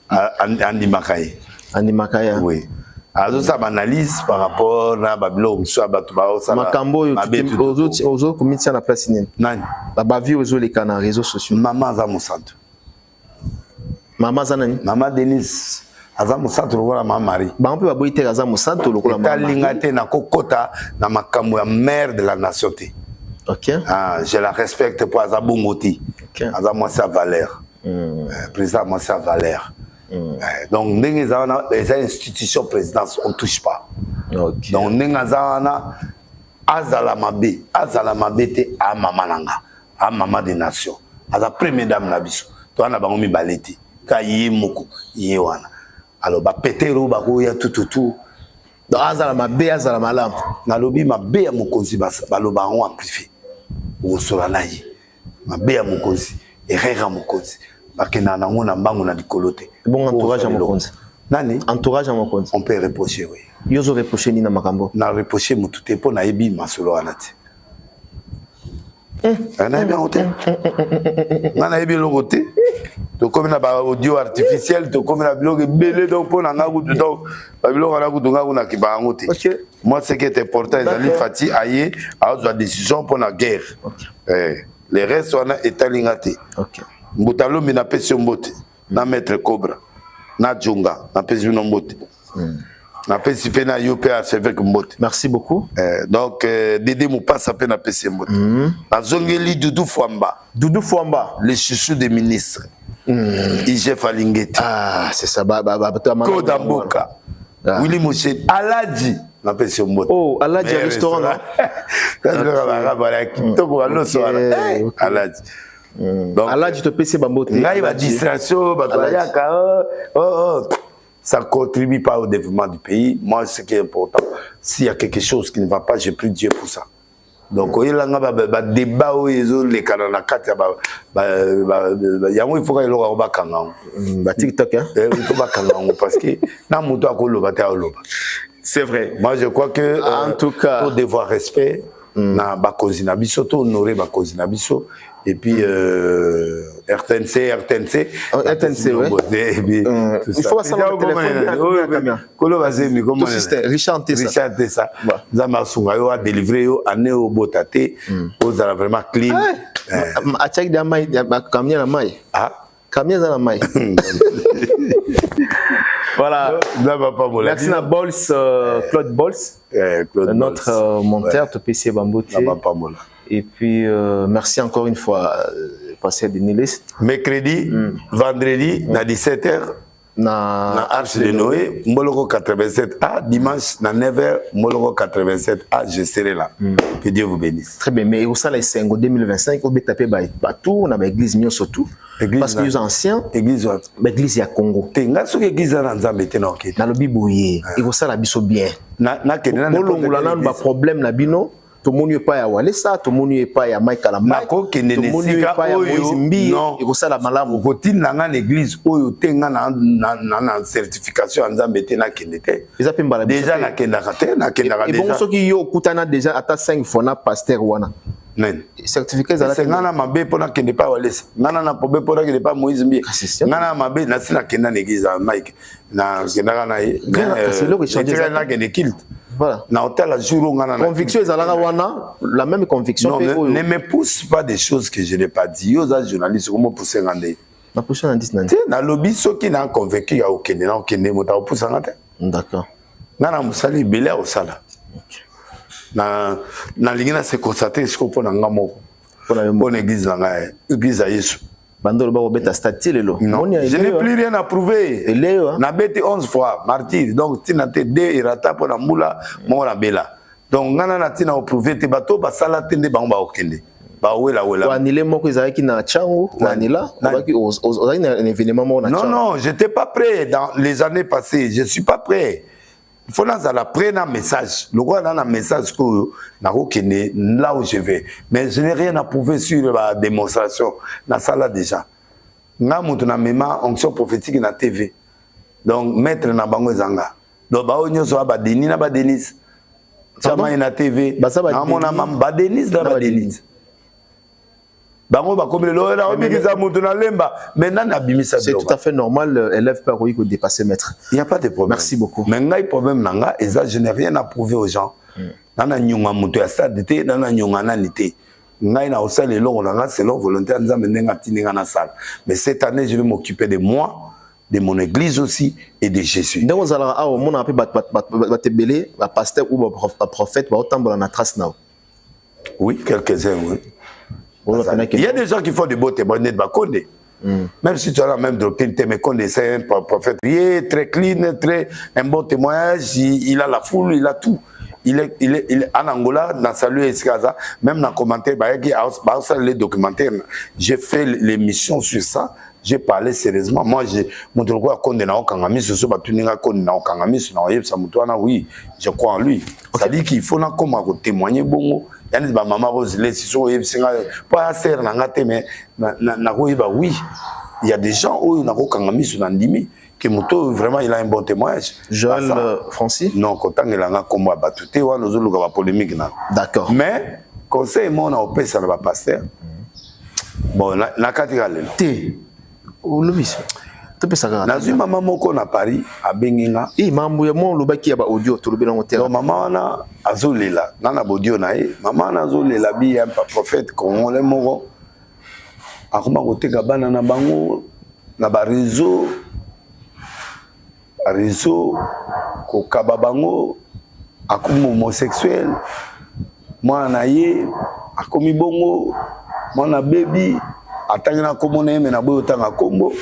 Andi Makaye. Andi Makaya. Oui. Alors ça m'analyse par rapport à Babylone, soit Batouba, ça. Makambo ozo comité na place nini. Nani. Ba vie ozo les canaux réseaux sociaux. Maman za mosanto. Maman za nani? Maman Denise. Aza mosanto lokola maman Marie. Ba on peut ba boiter aza mosanto lokola maman. Talingate na kokota na makambo ya mère de la nation te. OK. Ah, je la respecte pour aza bongoti. OK. Aza moi sa valeur. Président moi sa valeur. Donc les institutions présidence on touche pas. OK. Donc nengazana azala mabe te a mama nanga, a mama des nations. Aza première dame na biso. To ana bango mi baleti. Ka yi moko yi wana. Alors ba petero ba ko ya tututu. Donc azala mabe azala malam. Na lobi mabe ya mokonzi ba loba on amplifié. O sola na yi. Mabe ya mokonzi, erreur mokonzi. Bakena na ngona mbango na likolote. Bon entourage à Mokonzi. Nani? Entourage à Mokonzi. On peut reprocher, oui. Yozo reprocher ni na makambo. Na reprocher mututé po na ebi masolo anati. Ana ebi ngote. Ngana ebi logote. To comme na ba audio artificiel, to comme na blog belé donc po na ngaku donc ba blog na ku dunga kuna kiba ngote. OK. Moi ce qui est important, Ezali Fati aye a la décision pour la guerre. OK. Les restes on a étalingate. OK. Mbutalo mina pesi mbote na maître Cobra na Djonga na pesi mbote na pesi pe na yope archevêque mbote. Merci beaucoup. Donc Dédé Moupassa pe na pesi mbote na zongeli Doudou Fwamba le chouchou des ministres IGF Alingeti. Ah c'est ça ba Kodamboka Willy Mouché Aladji na pesi mbote. Oh Aladji restaurant là. Aladji. Donc, Allah dit te PC Bambote. Là, il va distraction, ça ne contribue pas au développement du pays. Moi, ce qui est important, s'il y a quelque chose qui ne va pas, j'ai pris Dieu pour ça. Donc, il y a un débat où ils ont les canaux, il faut qu'il y ait un TikTok, hein? Il faut parce que c'est vrai. Moi, je crois que, en tout cas, pour devoir respect, na bakozi na biso to honorer bakozi na biso et puis RTNC ouais. Il faut ça le téléphone kolo bazemi comment Richard Tessa za masunga yo a délivrer yo ane o botate ozala vraiment clean a check da mai kamia na mai kamia za na mai. Voilà. Merci à Bols, Claude Bols, notre monteur de PC Bambote. Et puis, merci encore une fois, Pasteur Denis. Mercredi, vendredi, à 17h, na Arche de Noé, Moloko 87A, dimanche, à 9h, Moloko 87A, je serai là. Que Dieu vous bénisse. Très bien, mais au sein de 2025, on va taper partout, on a l'église surtout. parce que les anciens église l'église ya Congo te nga soki église na nzambe te na okete na lobi boye ekosala biso bien na kende na bolongola nanu ba problème na bino tomoni pas ya Walesa tomoni pas ya Mike Kalamba nakokende nesika oyo non ekosala malamu kotinda nga na église oyo te nga na certification ya nzambe te nakende te eza pe mbala déjà nakendaka te nakendaka déjà bon soki yo okutana déjà ata 5 fois na pasteur wana nen certificat za nga na mabe pona kende pa Walesa nga na problème pona kende pa Moïse Mbi nga na mabe na sina kenda na église ya Mike na kendaka na ye na kende kilt. Voilà. Conviction la même conviction. Non, ne me pousse pas des choses que je n'ai pas dit. Yo za journaliste comment pousser ngande. Na pousser na 10 nan. Na lobby so qui n'a convaincu ya okende na okende mota pousser ngate. D'accord. Na musali belé au sala. Na lingina se constater ce qu'on pona ngamo. Pona église na ngai, église à Yesu. Bandolo ba obeta statut lelo. Non, je n'ai plus rien à prouver. Na bête 11 fois martyr. Donc tina te de irata pour na mula mo na bela. Donc ngana na tina prouver te bato ba sala tende ba ngba okende. Ba wela. Wa nile moko ezaki na chango, wa nila, obaki ozaki na un événement mo na chango. Non, j'étais pas prêt dans les années passées, je suis pas prêt. Il faut dans la prendre un message. Le roi dans un message que na okende là où je vais. Mais je n'ai rien à prouver sur la démonstration. Na sala déjà. Nga mutu na mema onction prophétique na TV. Donc maître na bango zanga. Donc ba onyo so ba Denis na ba Denis. Chama na TV. Na mona mam ba Denis na ba Denis. Bango ba comme le lora obikiza mutu na lemba. Maintenant na bimisa. C'est tout à fait normal, élève pas ko dépasser maître. Il y a pas de problème. Merci beaucoup. Mais ngai problème nanga et ça je n'ai rien à prouver aux gens. Nana nyunga mutu ya stade te nana nyunga nanité. Ngai na osala elongo nanga selon volonté nzambe ndenga tininga na salle. Mais cette année je vais m'occuper de moi, de mon église aussi et de Jésus. Ndeko zala a o mona pe batebele ba pasteur ou ba prophète ba otambola na trace na. Oui, quelques-uns oui. Il y a des gens qui font des beaux témoignages de Bakonde. Même si tu as la même doctrine, mais Konde c'est un prophète. Il est très clean, un bon témoignage, il a la foule, il a tout. Il est en Angola, dans Salut Eskaza, même dans le commentaire, les documentaires, j'ai fait l'émission sur ça, j'ai parlé sérieusement. Moi, mon droit Konde na okangami, ce soit Batuninga Konde na okangami, oui, je crois en lui. Ça dit qu'il faut témoigner bon. Yani ba mama Rose les si so yebisinga pas ser na ngate mais na koyiba oui il y a des gens où na ko kangami sur ndimi que moto vraiment il a un bon témoignage. Joël Francis non kotangela nga komba batuté wa nozoluka ba polémique na. D'accord. Mais conseil mon na opesa na ba pasteur. Bon na katika lelo. Té. O lobis. Nazui maman moko na Paris a benginga. Mambo ya mo lobaki ya ba audio to lobela hotel. Donc maman wana azolela nana audio na ye. Maman na azolela bi un prophète congolais moko. Akoma koteka bana na bango na ba réseau ko kaba bango akomi homosexuel. Mwana na ye akomi bongo mwana baby atangina komona yeme na boyo tanga kombo.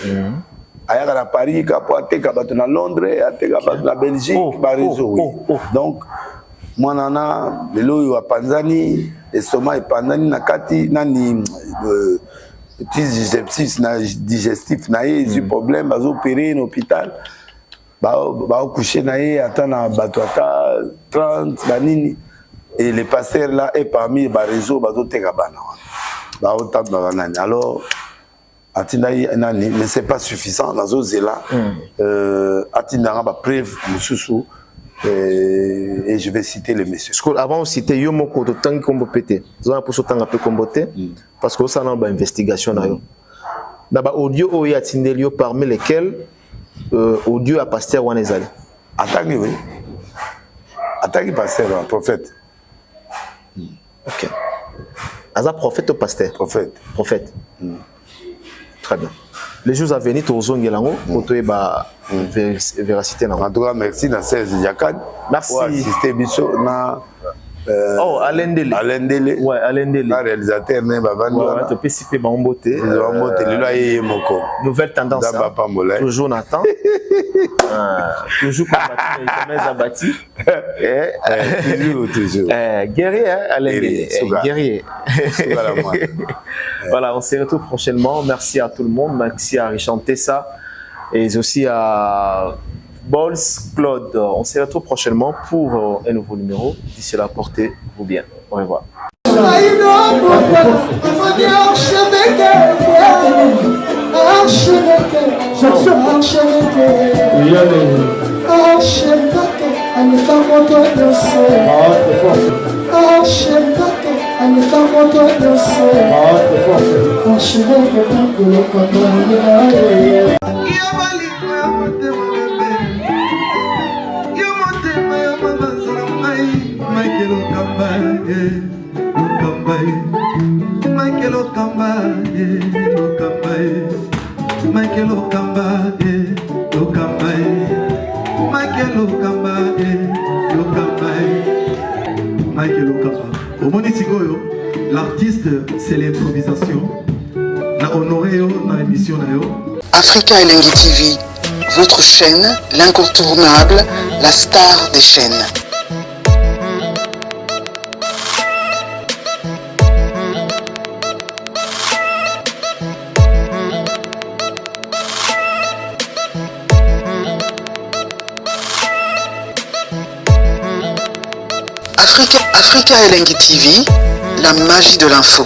Ayaka na Paris kapo ateka bato na Londres ateka bato na Belgique ba réseau oui. Donc mwana na lelo yo apanzani estomac epanzani na kati nani digestif na ye du problème bazo opérer en hôpital ba coucher na ye ata na bato ata 30 banini et les pasteurs là et parmi ba réseau bazo teka bana ba otap na nani alors mais c'est pas suffisant dans aux là atinanga ba preuve mususu et je vais citer les messieurs. Avant de citer yo moko to tangi kombo pété za pour so tanga pe komboté parce que ça na ba investigation na yo na ba audio o ya tindelio parmi lesquels audio à pasteur wanezali atangi oui atangi pasteur un prophète. OK aza prophète ou pasteur prophète. Très bien. Les jours à venir, tu as besoin de la véracité. En tout cas, merci na 16 Yakad. Merci. Pour assister Bisso na Oh, Alain Dele. Alain Dele. Ouais, Alain Dele. Le réalisateur, il va vendre. Ouais, tu peux citer Bambote. Nouvelle tendance. Toujours Nathan. Toujours combattu, toujours. Guerrier, Alain Dele. Guerrier. Voilà, on se retrouve prochainement. Merci à tout le monde. Merci à Richard Tessa et aussi à Bols Claude. On se retrouve prochainement pour un nouveau numéro. D'ici là, portez-vous bien. Au revoir. L'artiste, c'est l'improvisation. La honoré dans l'émission. Africa Elengi TV, votre chaîne, l'incontournable, la star des chaînes. Africa Elengi TV, la magie de l'info.